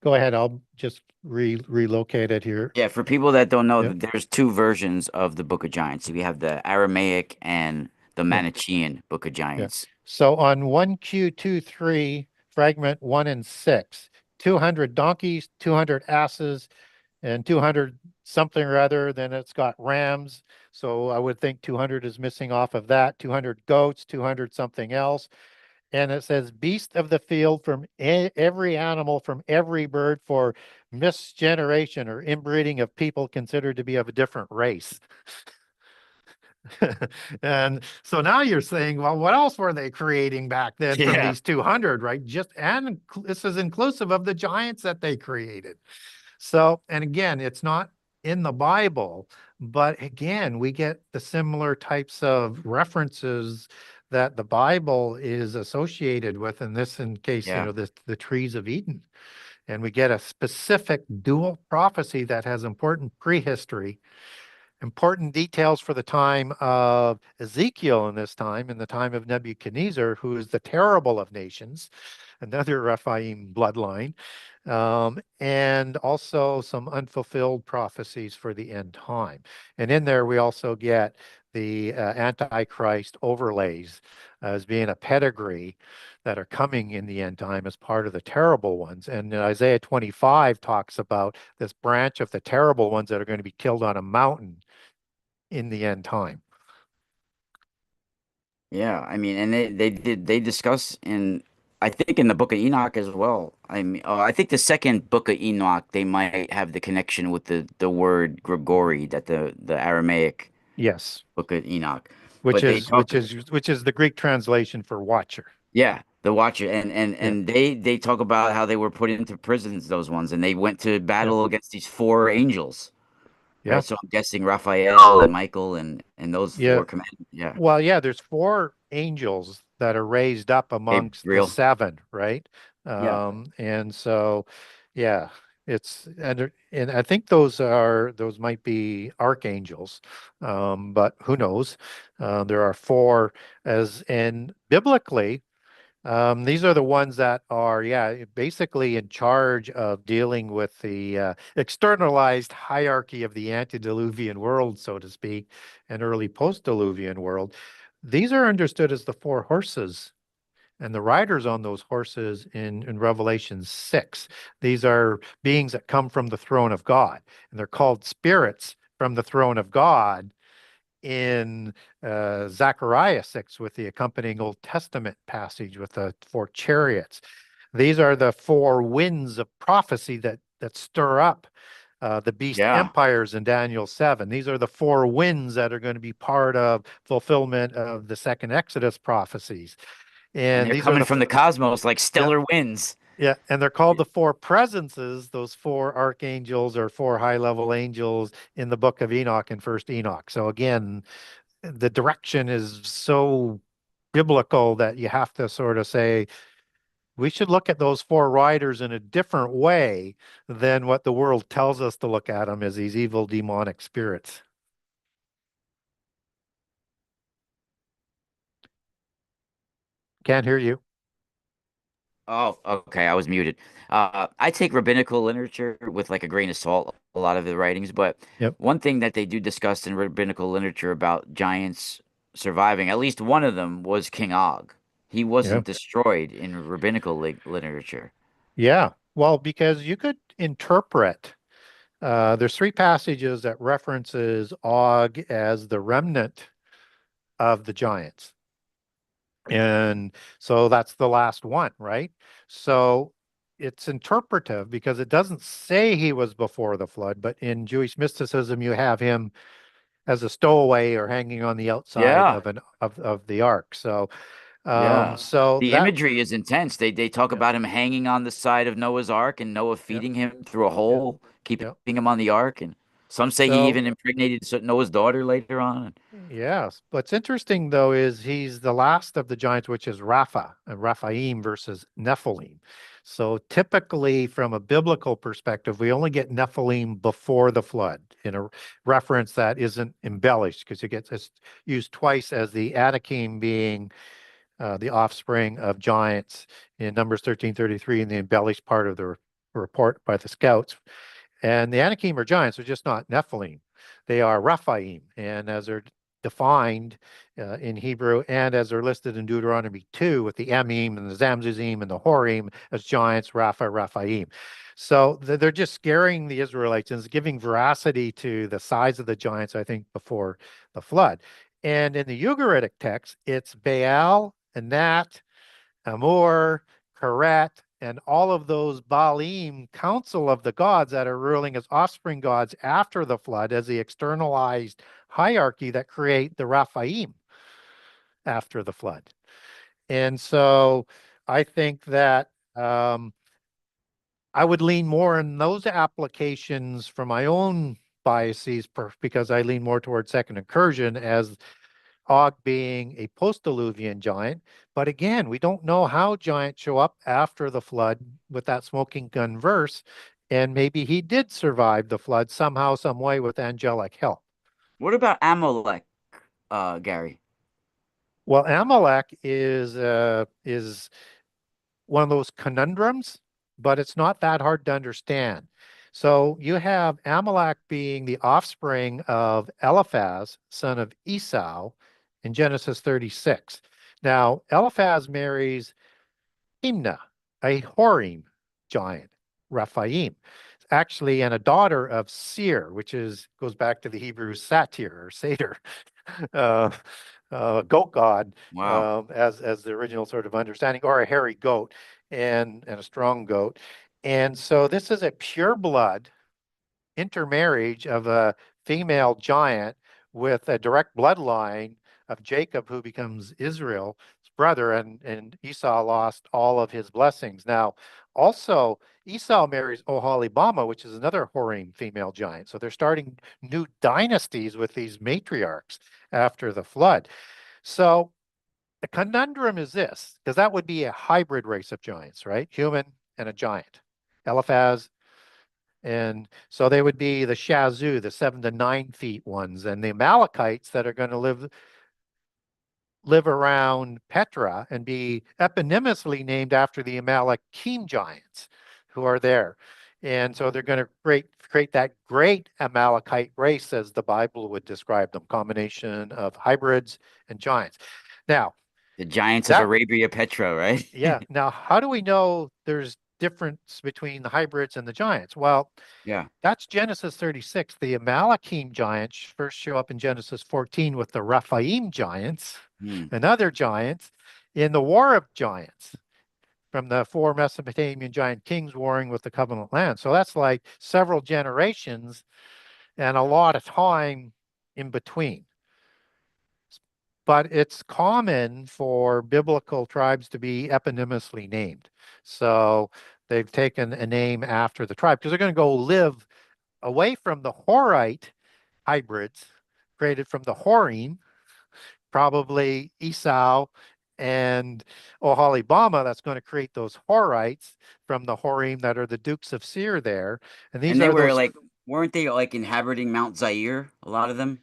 Go ahead. I'll just relocate it here. Yeah, for people that don't know, Yeah, there's two versions of the Book of Giants. We have the Aramaic and the yeah, Manichaean Book of yeah. Giants. So on 1Q23, fragment 1 and 6, 200 donkeys, 200 asses, and 200 something or other. Then it's got rams. So I would think 200 is missing off of that. 200 goats, 200 something else. And it says beast of the field from every animal, from every bird, for misgeneration or inbreeding of people considered to be of a different race. And so now you're saying, well, what else were they creating back then from Yeah, these 200, right? And this is inclusive of the giants that they created. So, and again, it's not in the Bible, but again, we get the similar types of references that the Bible is associated with, in this in case, yeah, the trees of Eden. And we get a specific dual prophecy that has important prehistory, important details for the time of Ezekiel in the time of Nebuchadnezzar, who is the terrible of nations, another Rephaim bloodline, and also some unfulfilled prophecies for the end time. And in there, we also get the Antichrist overlays as being a pedigree that are coming in the end time as part of the terrible ones. And Isaiah 25 talks about this branch of the terrible ones that are going to be killed on a mountain in the end time. yeah. I mean, and they discuss in, I think in the Book of Enoch as well. I mean, I think the second Book of Enoch they might have the connection with the word Grigori, that the Aramaic Yes, Book of Enoch, which but they is talk. which is which is the Greek translation for watcher. Yeah, the Watcher, and Yeah, they talk about how they were put into prisons, those ones, and they went to yeah, battle against these four angels, yeah, right? So I'm guessing Raphael and Michael and those yeah. four command. Yeah, Well, yeah, there's four angels that are raised up amongst the Gabriel. seven, right? Yeah, And so, yeah, and I think those might be archangels, but who knows? There are four and biblically. These are the ones that are, yeah, basically in charge of dealing with the externalized hierarchy of the antediluvian world, so to speak, and early post-diluvian world. These are understood as the four horses and the riders on those horses in Revelation 6. These are beings that come from the throne of God, and they're called spirits from the throne of God in Zechariah 6 with the accompanying Old Testament passage with the four chariots. These are the four winds of prophecy that stir up the beast yeah, empires in Daniel 7. These are the four winds that are going to be part of fulfillment of the second Exodus prophecies. and And they're these are coming the, from the cosmos like yeah, stellar winds. yeah, and they're called the four presences, those four archangels or four high-level angels in the book of Enoch and First Enoch. So again, the direction is so biblical that you have to sort of say, we should look at those four riders in a different way than what the world tells us to look at them as these evil demonic spirits. Can't hear you. Oh, okay. I was muted. I take rabbinical literature with like a grain of salt, a lot of the writings, but Yep. one thing that they do discuss in rabbinical literature about giants surviving, at least one of them was King Og. He Yeah. wasn't destroyed in rabbinical literature. Yeah. Well, because you could interpret, there's three passages that references Og as the remnant of the giants. And so that's the last one, right? So it's interpretive because it doesn't say he was before the flood, but in Jewish mysticism, you have him as a stowaway or hanging on the outside Yeah, of the ark. So yeah. so The that imagery is intense. They talk yeah, about him hanging on the side of Noah's Ark and Noah yeah, feeding him through a yeah, hole, keeping yeah. him on the ark, and some say he So even impregnated Noah's daughter later on. yes. What's interesting though is he's the last of the giants, which is Rapha and Raphaim versus Nephilim. So typically, from a biblical perspective, we only get Nephilim before the flood in a reference that isn't embellished because it's used twice as the Anakim being the offspring of giants in Numbers 13:33 in the embellished part of the report by the scouts. And the Anakim are giants, they're just not Nephilim. They are Rephaim, and as they're defined in Hebrew and as they're listed in Deuteronomy 2 with the Emim and the Zamzuzim and the Horim as giants, Rephaim. So they're just scaring the Israelites and giving veracity to the size of the giants, I think, before the flood. And in the Ugaritic text, it's Baal, Anat, Amor, Karet, and all of those Baalim, council of the gods that are ruling as offspring gods after the flood, as the externalized hierarchy that create the Raphaim after the flood. And so I think that I would lean more in those applications for my own biases because I lean more towards second incursion as Og being a post-Diluvian giant. But again, we don't know how giants show up after the flood with that smoking gun verse. And maybe he did survive the flood somehow, some way with angelic help. What about Amalek, Gary? Well, Amalek is one of those conundrums, but it's not that hard to understand. So you have Amalek being the offspring of Eliphaz, son of Esau, in Genesis 36. Now, Eliphaz marries Imnah, a Horim giant, Rephaim, actually, and a daughter of Seir, which is goes back to the Hebrew satyr or satyr, uh, goat god, Wow. as the original sort of understanding, or a hairy goat and a strong goat. And so this is a pure blood intermarriage of a female giant with a direct bloodline of Jacob, who becomes Israel's brother, and Esau lost all of his blessings. Now, also, Esau marries Oholibama, which is another Horim female giant. So they're starting new dynasties with these matriarchs after the flood. So the conundrum is this, because that would be a hybrid race of giants, right? Human and a giant. Eliphaz. And so they would be the Shazu, the 7 to 9 feet ones, and the Amalekites that are going to live around Petra and be eponymously named after the Amalekim giants who are there. And so they're going to create that great Amalekite race, as the Bible would describe them, combination of hybrids and giants. Now, The giants of that, Arabia Petra, right? yeah. Now, how do we know there's difference between the hybrids and the giants? Well, Yeah. that's Genesis 36. The Amalekim giants first show up in Genesis 14 with the Rephaim giants Hmm. and other giants in the War of Giants from the 4 Mesopotamian giant kings warring with the covenant land. So that's like several generations and a lot of time in between. But it's common for biblical tribes to be eponymously named. So they've taken a name after the tribe because they're going to go live away from the Horite hybrids created from the Horim, probably Esau and Oholibama, that's going to create those Horites from the Horim that are the Dukes of Seir there. And these And they are were those like, weren't they like inhabiting Mount Zaire? A lot of them.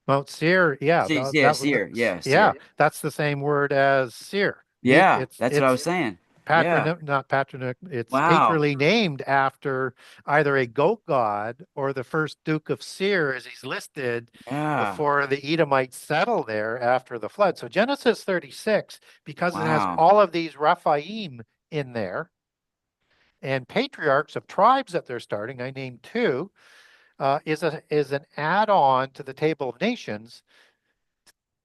Mount Seir. Yeah, Yeah, Seir. Yeah, yeah, Seir. that's the same word as Seir. Yeah, that's what I It's was saying. Yeah. patronymic, not patronymic. It's Wow. patrally named after either a goat god or the first Duke of Seir, as he's listed Yeah. before the Edomites settle there after the flood. So Genesis 36, because it has Wow. all of these Rephaim in there and patriarchs of tribes that they're starting, I named two, is an add-on to the Table of Nations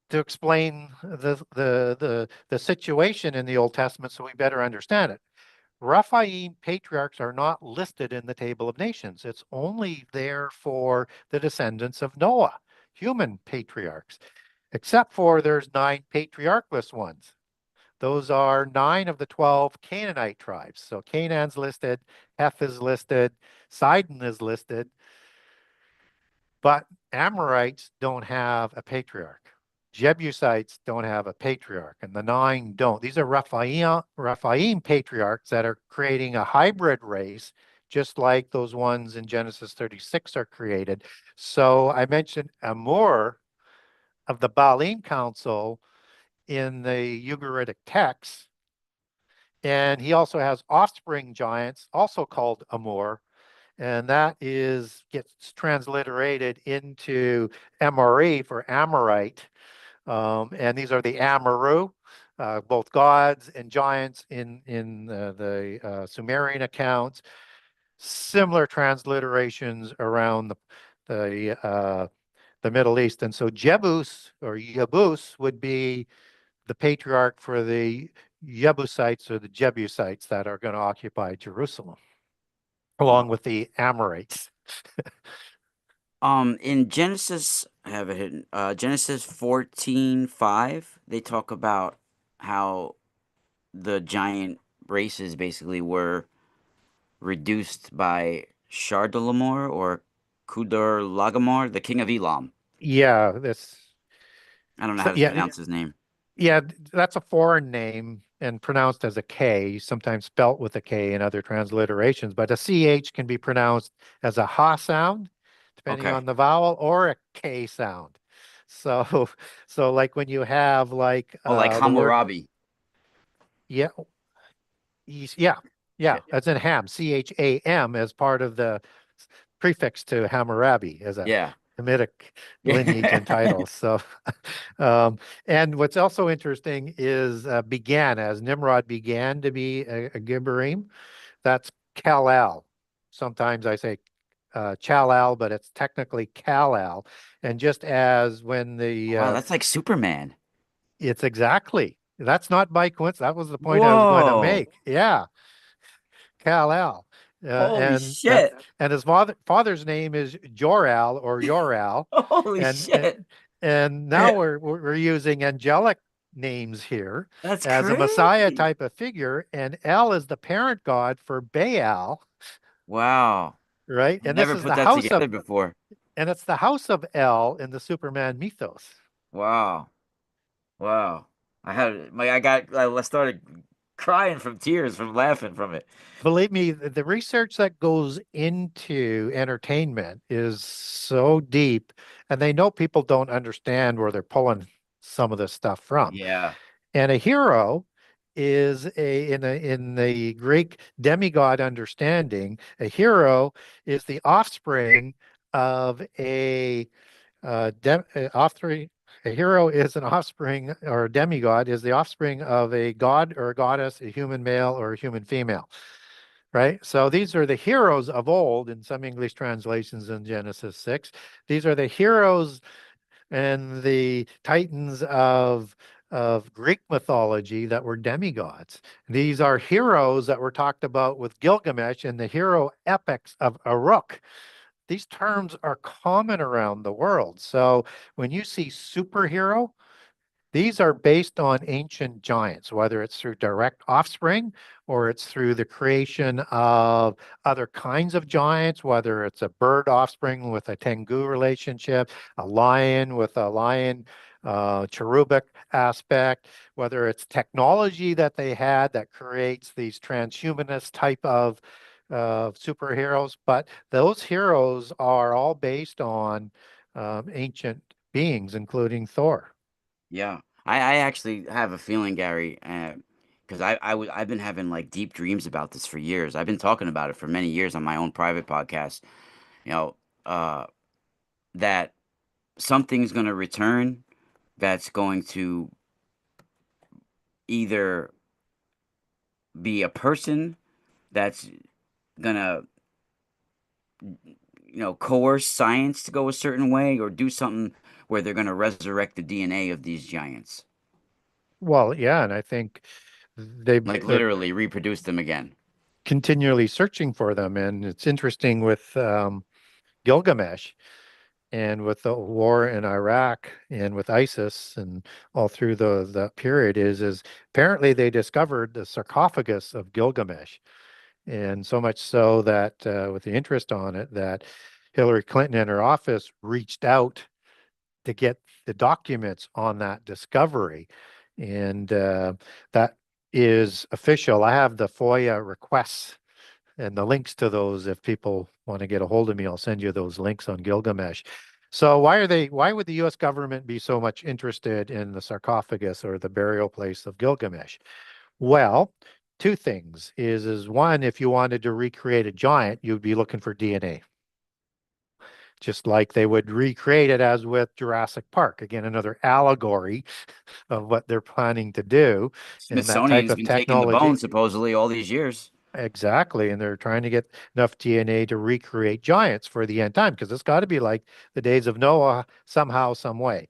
to explain the situation in the Old Testament so we better understand it. Rephaim patriarchs are not listed in the Table of Nations. It's only there for the descendants of Noah, human patriarchs, except for there's 9 patriarchless ones. Those are 9 of the 12 Canaanite tribes. So Canaan's listed, Heth is listed, Sidon is listed, but Amorites don't have a patriarch. Jebusites don't have a patriarch, and the 9 don't. These are Rephaim patriarchs that are creating a hybrid race, just like those ones in Genesis 36 are created. So I mentioned Amor of the Baalim Council in the Ugaritic texts, and he also has offspring giants, also called Amor, and that gets transliterated into MRE for Amorite. And these are the Amaru, both gods and giants in the Sumerian accounts. Similar transliterations around the Middle East. And so Jebus or Yebus would be the patriarch for the Jebusites or the Jebusites that are going to occupy Jerusalem, along Wow. with the Amorites. In Genesis, I have it hidden. Genesis 14:5, they talk about how the giant races basically were reduced by Chardalammor or Kudar Lagamor, the king of Elam. Yeah, I don't know so how to yeah, pronounce his name. yeah, that's a foreign name and pronounced as a K, sometimes spelt with a K in other transliterations, but a CH can be pronounced as a ha sound, depending Okay. on the vowel, or a K sound. So, so like when you have like Oh, like the word, Hammurabi. yeah, yeah, yeah, Okay. that's in Ham, Cham, as part of the prefix to Hammurabi as a Yeah. Hamitic lineage and title. So, um, and what's also interesting is began, as Nimrod began to be a Gibberim, that's Kal-El. Sometimes I say Chal-Al, but it's technically Kal-El. And just as when Wow, that's like Superman. it's exactly, that's not by coincidence. That was the point I was going to Whoa. make. Yeah, Kal-El. Holy And that shit. and his father's name is Jor-Al or Yor-Al, Holy and shit. and now we're using angelic names here That's as a Messiah crazy. type of figure, and El is the parent god for Baal, Wow. right? I And this never is put the that house together of, before. and it's the house of El in the Superman mythos. Wow. Wow. I started crying from tears from laughing from it. Believe me, the research that goes into entertainment is so deep, and they know people don't understand where they're pulling some of this stuff from. Yeah. And a hero is in the Greek demigod understanding, a hero is the offspring of offspring. A hero is an offspring, or a demigod is the offspring of a god or a goddess, a human male or a human female, right? So these are the heroes of old in some English translations in Genesis 6. These are the heroes and the titans of Greek mythology that were demigods. These are heroes that were talked about with Gilgamesh in the hero epics of Uruk. These terms are common around the world. So when you see superhero, these are based on ancient giants, whether it's through direct offspring or it's through the creation of other kinds of giants, whether it's a bird offspring with a Tengu relationship, a lion with a lion cherubic aspect, whether it's technology that they had that creates these transhumanist type of superheroes. But those heroes are all based on ancient beings, including Thor. Yeah. I actually have a feeling, Gary, because I've been having like deep dreams about this for years. I've been talking about it for many years on my own private podcast. You know, uh, that something's going to return that's going to either be a person that's going to, coerce science to go a certain way or do something where they're going to resurrect the DNA of these giants, Well, yeah, and I think like they're literally reproduce them again. continually searching for them, and it's interesting with Gilgamesh and with the war in Iraq and with ISIS and all through the period is apparently they discovered the sarcophagus of Gilgamesh, and so much so that with the interest on it that Hillary Clinton in her office reached out to get the documents on that discovery. And that is official. I have the FOIA requests and the links to those. If people want to get a hold of me, I'll send you those links on Gilgamesh. So why would the US government be so much interested in the sarcophagus or the burial place of Gilgamesh? Well, two things is one, if you wanted to recreate a giant, you'd be looking for DNA, just like they would recreate it as with Jurassic Park. Again, another allegory of what they're planning to do and that type Smithsonian's of been taking the technology. bones supposedly all these years. Exactly. And they're trying to get enough DNA to recreate giants for the end time, because it's got to be like the days of Noah somehow, some way.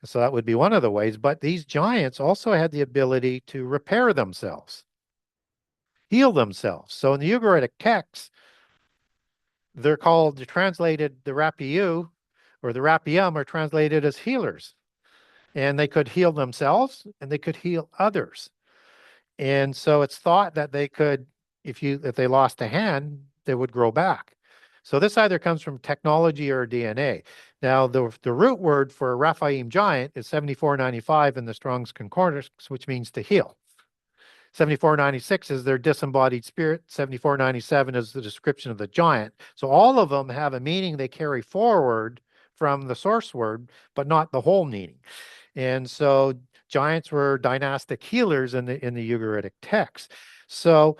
So that would be one of the ways. But these giants also had the ability to repair themselves, heal themselves. So in the Ugaritic texts, they're called, translated, the Rapiu or the Rapium are translated as healers. And they could heal themselves and they could heal others. And so it's thought that they could, if they lost a hand, they would grow back. So this either comes from technology or DNA. Now, the root word for Raphaim giant is 7495 in the Strong's Concordance, which means to heal. 7496 is their disembodied spirit. 7497 is the description of the giant. So all of them have a meaning they carry forward from the source word, but not the whole meaning. And so giants were dynastic healers in the Ugaritic text. So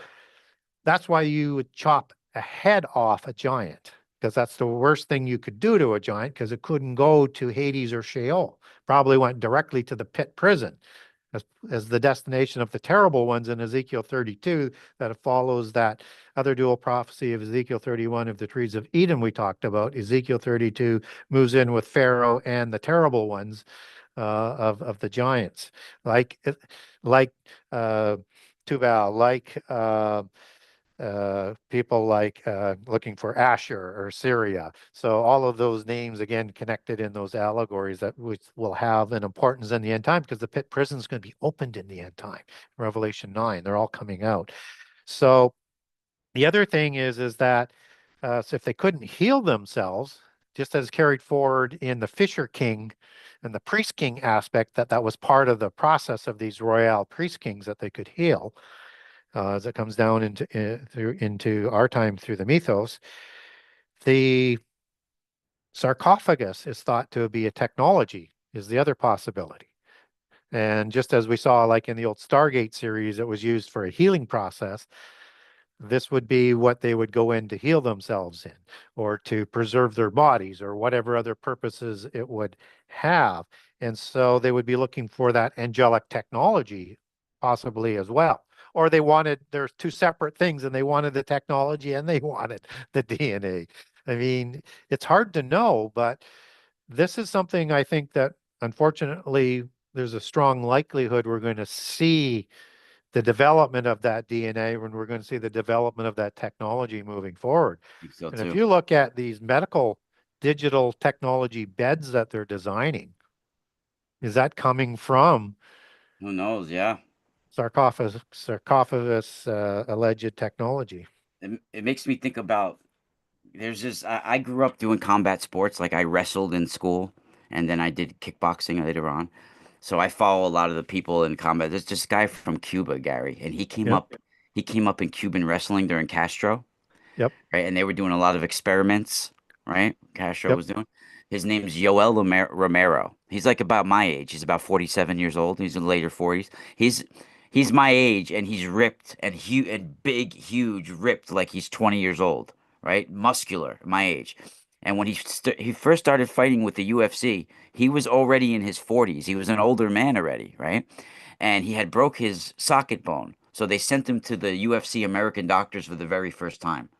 that's why you would chop a head off a giant, because that's the worst thing you could do to a giant, because it couldn't go to Hades or Sheol. Probably went directly to the pit prison as the destination of the terrible ones in Ezekiel 32, that follows that other dual prophecy of Ezekiel 31 of the trees of Eden we talked about. Ezekiel 32 moves in with Pharaoh and the terrible ones of the giants, like like Tubal, like people like looking for Asher or Syria. So all of those names again connected in those allegories that which will have an importance in the end time because the pit prison is going to be opened in the end time. Revelation 9, they're all coming out. So the other thing is that so if they couldn't heal themselves, just as carried forward in the Fisher King and the Priest King aspect, that was part of the process of these royal priest kings that they could heal as it comes down into our time through the mythos. The sarcophagus is thought to be a technology, is the other possibility. And just as we saw, like in the old Stargate series, it was used for a healing process. This would be what they would go in to heal themselves in, or to preserve their bodies, or whatever other purposes it would have. And so they would be looking for that angelic technology possibly as well. Or they wanted, there's two separate things, and they wanted the technology and they wanted the DNA. I mean, it's hard to know, but this is something I think that unfortunately there's a strong likelihood we're going to see the development of that DNA when we're going to see the development of that technology moving forward. I think so And if too. you look at these medical digital technology beds that they're designing, is that coming from Who knows? Yeah. sarcophagus alleged technology? It makes me think about there's this I grew up doing combat sports. Like I wrestled in school and then I did kickboxing later on. So I follow a lot of the people in combat. There's this guy from Cuba, Gary, and Yep, he came up in Cuban wrestling during Castro, yep, right? And they were doing a lot of experiments, right? Castro yep, was doing. His name's Romero. He's like about my age. He's about 47 years old. He's in the later 40s. He's he's my age and he's ripped and huge and big, huge, ripped like he's 20 years old, right? Muscular, my age. And when he first started fighting with the UFC, he was already in his 40s. He was an older man already, right? And he had broke his socket bone. So they sent him to the UFC American doctors for the very first time.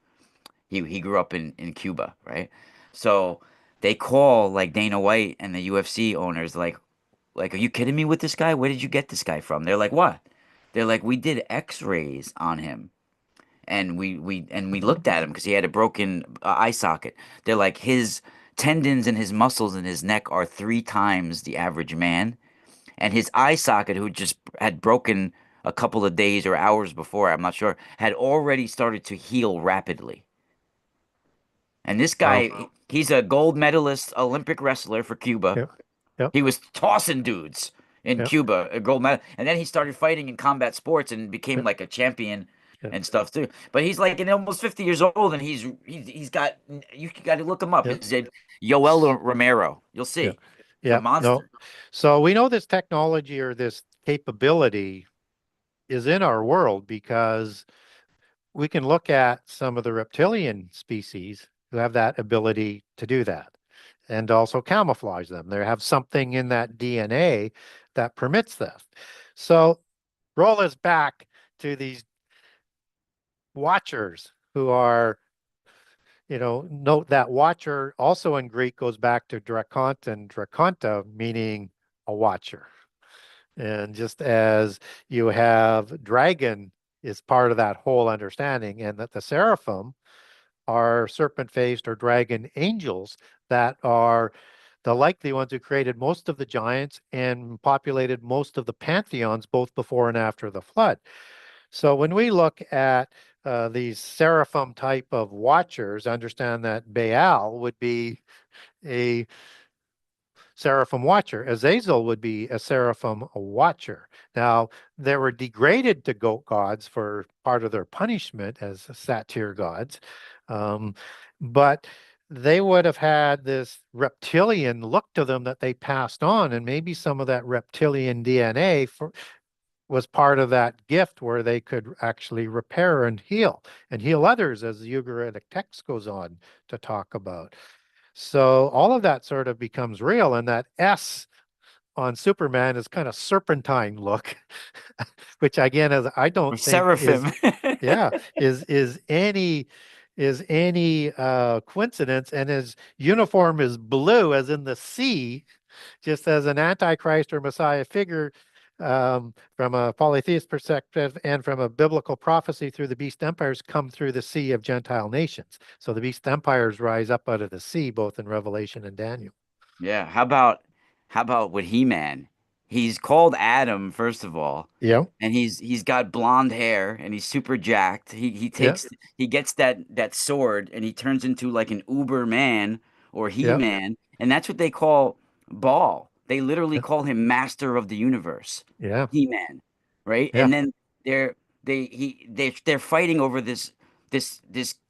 He grew up in Cuba, right? So they call like Dana White and the UFC owners like, are you kidding me with this guy? Where did you get this guy from? They're like, what? They're like, we did X-rays on him and we looked at him because he had a broken eye socket. They're like his tendons and his muscles in his neck are 3 times the average man, and his eye socket, who just had broken a couple of days or hours before, I'm not sure, had already started to heal rapidly. And this wow, guy, he's a gold medalist Olympic wrestler for Cuba. yep, yep, He was tossing dudes in yep, Cuba, a gold medal. And then he started fighting in combat sports and became yep, like a champion yep, and stuff too. But he's like in almost 50 years old and he's got you got to look him up. yep, His name Yoel Romero. You'll yep, see. He's a yep, no. monster. So we know this technology or this capability is in our world because we can look at some of the reptilian species who have that ability to do that and also camouflage them. They have something in that DNA that permits that. So roll us back to these watchers who are, note that watcher also in Greek goes back to drakont and drakonta, meaning a watcher. And just as you have dragon is part of that whole understanding, and that the seraphim are serpent-faced or dragon angels that are the likely ones who created most of the giants and populated most of the pantheons, both before and after the flood. So when we look at these seraphim type of watchers, understand that Baal would be a seraphim watcher. Azazel would be a seraphim watcher. Now, they were degraded to goat gods for part of their punishment as satyr gods, um, but they would have had this reptilian look to them that they passed on, and maybe some of that reptilian DNA was part of that gift where they could actually repair and heal others, as the Ugaritic text goes on to talk about. So all of that sort of becomes real, and that S on Superman is kind of serpentine look, which again, as I Or don't think is, Seraphim. yeah, is any coincidence. And his uniform is blue, as in the sea, just as an antichrist or Messiah figure. from a polytheist perspective and from a biblical prophecy through the beast empires come through the sea of Gentile nations. So the beast empires rise up out of the sea, both in Revelation and Daniel. Yeah. How about with He-Man? He's called Adam, first of all, Yeah, and he's got blonde hair and he's super jacked. yeah, He gets that sword and he turns into like an Uber man or yeah, He-Man, and that's what they call Baal. They literally call him Master of the Universe, yeah, He-Man, right? yeah, And then they're fighting over this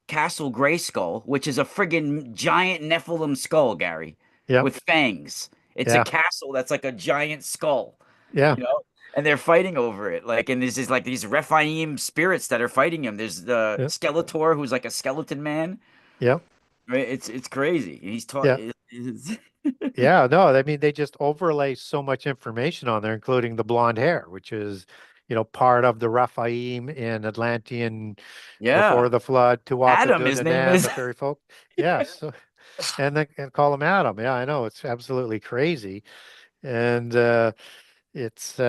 Castle Grayskull, which is a friggin' giant Nephilim skull, Gary, yeah, with fangs. It's a yeah, castle that's like a giant skull, yeah, you know? And they're fighting over it. Like, and there's like these Rephaim spirits that are fighting him. There's the yeah, Skeletor, who's like a skeleton man. yeah, Right? It's crazy. And he's taught. yeah. Yeah, no, I mean they just overlay so much information on there, including the blonde hair, which is, part of the Rephaim and Atlantean Yeah, before the flood, Tuatha Adam. De His name Danann, is. the fairy folk. Yeah, so and call him Adam. Yeah, I know it's absolutely crazy, and it's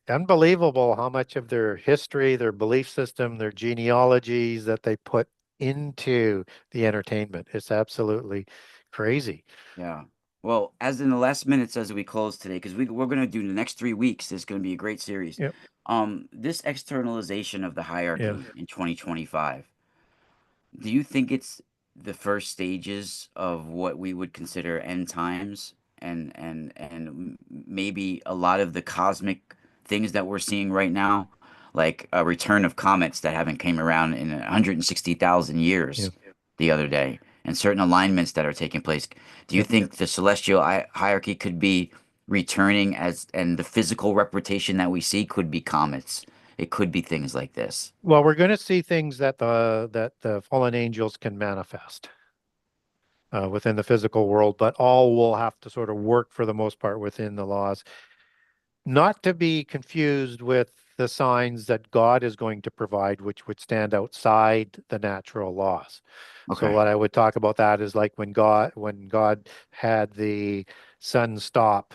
unbelievable how much of their history, their belief system, their genealogies that they put into the entertainment. It's absolutely crazy. Yeah. Well, as in the last minutes as we close today, because we're gonna do the next 3 weeks. It's gonna be a great series. Yeah, This externalization of the yeah. hierarchy in 2025. Do you think it's the first stages of what we would consider end times and maybe a lot of the cosmic things that we're seeing right now, like a return of comets that haven't came around in 160,000 Yeah. years the other day, and certain alignments that are taking place? Do you Yeah. think the celestial hierarchy could be returning as and the physical representation that we see could be comets? It could be things like this. Well, we're going to see things that the fallen angels can manifest within the physical world, but all will have to sort of work for the most part within the laws, not to be confused with the signs that God is going to provide, which would stand outside the natural laws. So Okay. what I would talk about that is like when God had the sun stop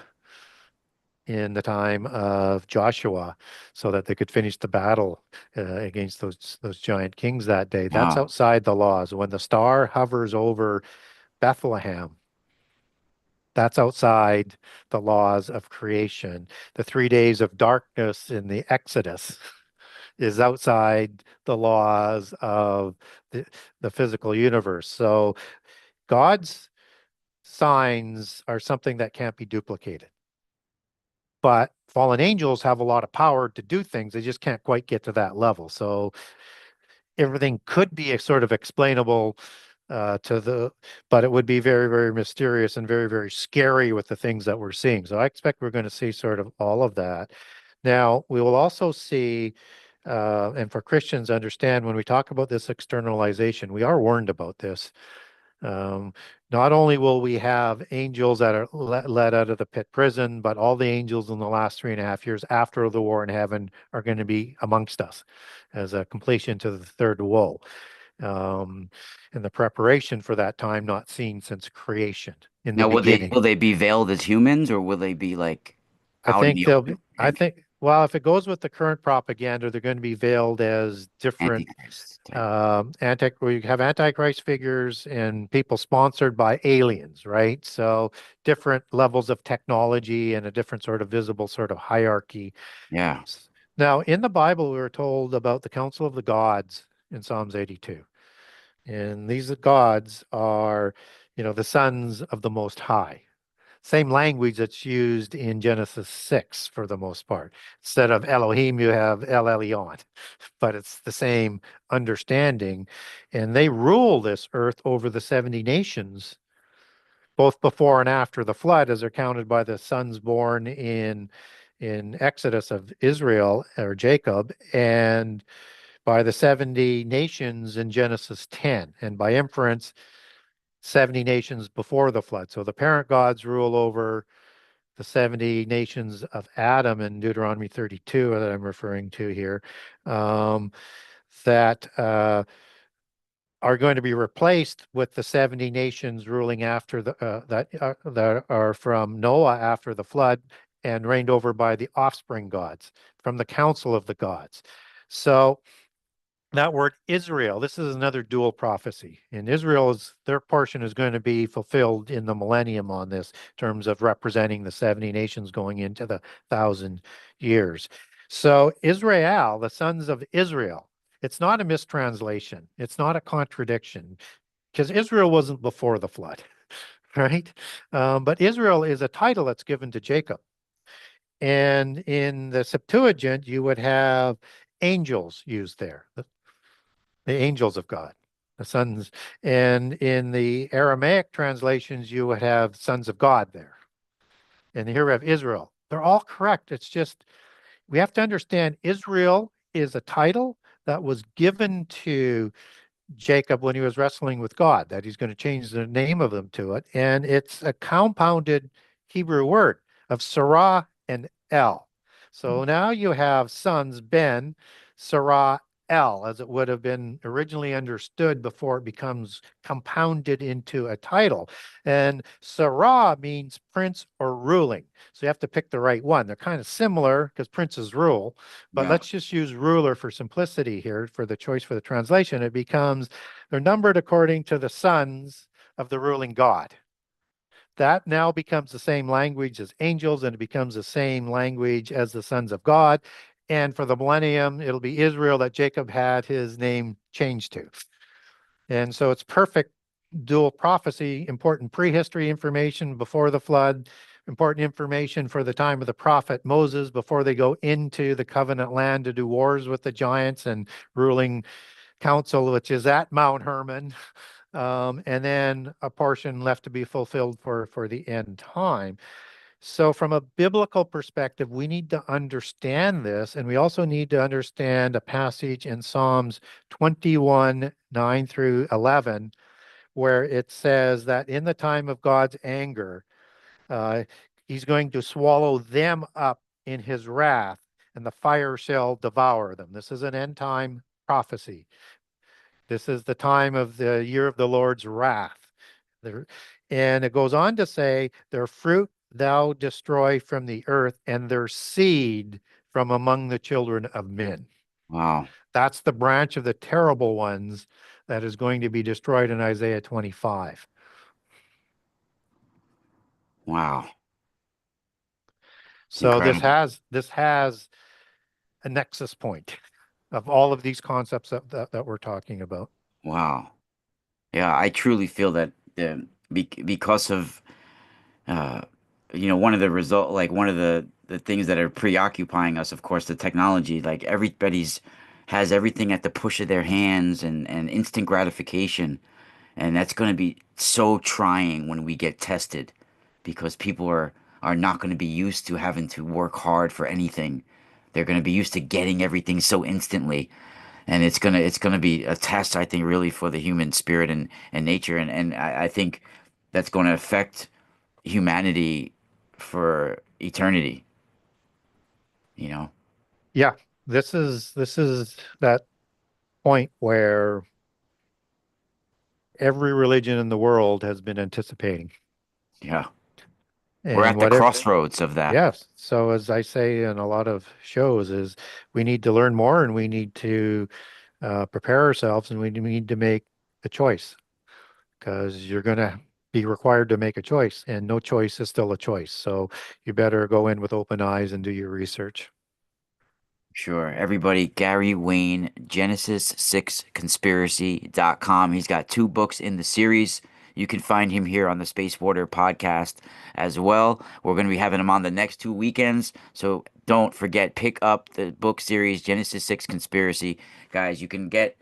in the time of Joshua so that they could finish the battle against those giant kings that day. That's Yeah. outside the laws. When the star hovers over Bethlehem, that's outside the laws of creation. The 3 days of darkness in the Exodus is outside the laws of the physical universe. So God's signs are something that can't be duplicated. But fallen angels have a lot of power to do things. They just can't quite get to that level. So everything could be a sort of explainable but it would be very, very mysterious and very, very scary with the things that we're seeing. So I expect we're going to see sort of all of that. Now, we will also see, and for Christians, understand when we talk about this externalization, we are warned about this. Um, Not only will we have angels that are let out of the pit prison, but all the angels in the last 3.5 years after the war in heaven are going to be amongst us as a completion to the third woe. Um, and the preparation for that time not seen since creation in the Now, beginning. will they be veiled as humans, or will they be like I out in think the they'll open, be, I like think, well, if it goes with the current propaganda, they're going to be veiled as different Antichrist type? we have antichrist figures and people sponsored by aliens, right? So different levels of technology and a different sort of visible sort of hierarchy. Yeah. Now, in the Bible, we were told about the Council of the Gods in Psalms 82. And these gods are, the sons of the Most High. Same language that's used in Genesis 6 for the most part. Instead of Elohim, you have El Elyon, but it's the same understanding. And they rule this earth over the 70 nations, both before and after the flood, as they're counted by the sons born in Exodus of Israel or Jacob, and by the 70 nations in Genesis 10, and by inference, 70 nations before the flood. So the parent gods rule over the 70 nations of Adam in Deuteronomy 32 that I'm referring to here, um, that are going to be replaced with the 70 nations ruling after that are from Noah after the flood, and reigned over by the offspring gods from the council of the gods. So that word Israel, this is another dual prophecy. And Israel's, their portion is going to be fulfilled in the millennium on this, in terms of representing the 70 nations going into the 1,000 years. So Israel, the sons of Israel, it's not a mistranslation. It's not a contradiction because Israel wasn't before the flood, right? But Israel is a title that's given to Jacob. And in the Septuagint, you would have angels used there, the angels of God, the sons. And in the Aramaic translations, you would have sons of God there. And here we have Israel. They're all correct. It's just we have to understand Israel is a title that was given to Jacob when he was wrestling with God, that he's going to change the name of them to it. And it's a compounded Hebrew word of Sarah and El. So now you have sons, Ben, Sarah, El, as it would have been originally understood before it becomes compounded into a title. And Sarah means prince or ruling. So you have to pick the right one. They're kind of similar because princes rule, but Yeah. let's just use ruler for simplicity here for the choice for the translation. It becomes they're numbered according to the sons of the ruling God. That now becomes the same language as angels, and it becomes the same language as the sons of God. And for the millennium, it'll be Israel that Jacob had his name changed to. And so it's perfect dual prophecy, important prehistory information before the flood, important information for the time of the prophet Moses before they go into the covenant land to do wars with the giants and ruling council, which is at Mount Hermon. And then a portion left to be fulfilled for the end time. So from a biblical perspective, we need to understand this, and we also need to understand a passage in Psalms 21, 9 through 11, where it says that in the time of God's anger, uh, he's going to swallow them up in his wrath, and the fire shall devour them. This is an end time prophecy. This is the time of the year of the Lord's wrath. And it goes on to say, their fruit thou destroy from the earth, and their seed from among the children of men. Wow. That's the branch of the terrible ones that is going to be destroyed in Isaiah 25. Wow. So this Incredible. has a nexus point of all of these concepts that we're talking about. Wow. Yeah, I truly feel that because of uh one of the one of the things that are preoccupying us, of course, the technology, like everybody's has everything at the push of their hands and instant gratification. And that's going to be so trying when we get tested because people are not going to be used to having to work hard for anything. They're going to be used to getting everything so instantly. And it's gonna be a test, I think, really for the human spirit and nature. And I think that's going to affect humanity for eternity, you know? Yeah, this is that point where every religion in the world has been anticipating. Yeah. We're And at the whatever, crossroads of that. yes. So as I say in a lot of shows, is we need to learn more and we need to prepare ourselves and we need to make a choice because you're going to be required to make a choice and no choice is still a choice. So you better go in with open eyes and do your research. Sure. Everybody, Gary Wayne, Genesis6Conspiracy.com. He's got two books in the series. You can find him here on the Space Water podcast as well. We're going to be having him on the next 2 weekends. So don't forget, pick up the book series, Genesis 6 Conspiracy. Guys, you can get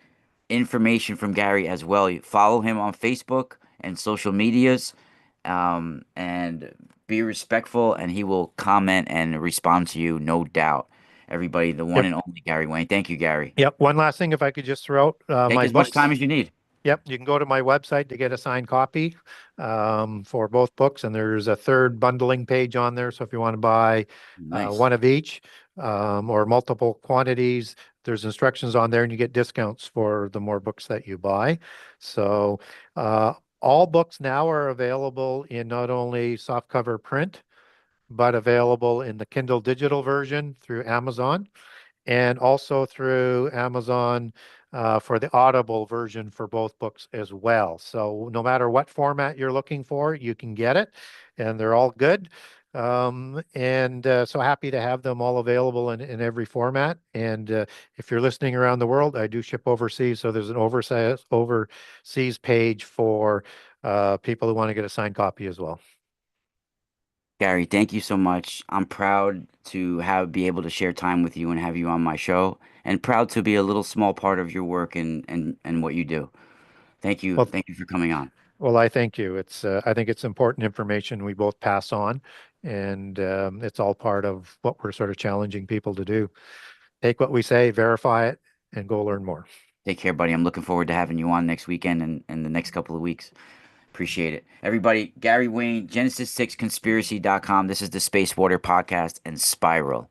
information from Gary as well. You follow him on Facebook and social medias, and be respectful, and he will comment and respond to you, no doubt. Everybody, the one Yep. and only Gary Wayne. Thank you, Gary. Yep. One last thing, if I could just throw out Take my as much time books. as you need. Yep, you can go to my website to get a signed copy for both books, and there's a third bundling page on there. So if you want to buy Nice. one of each or multiple quantities, there's instructions on there, and you get discounts for the more books that you buy. So all books now are available in not only softcover print, but available in the Kindle digital version through Amazon and also through Amazon for the Audible version for both books as well. So no matter what format you're looking for, you can get it, and they're all good. And so happy to have them all available in every format. And if you're listening around the world, I do ship overseas. So there's an overseas page for people who want to get a signed copy as well. Gary, thank you so much. I'm proud to have be able to share time with you and have you on my show, and proud to be a little small part of your work and what you do. Thank you. Well, Thank you for coming on. well, I thank you. I think it's important information we both pass on, and it's all part of what we're sort of challenging people to do. Take what we say, verify it, and go learn more. Take care, buddy. I'm looking forward to having you on next weekend and the next couple of weeks. Appreciate it. Everybody, Gary Wayne, Genesis6Conspiracy.com. This is the Space Water Podcast and Spiral.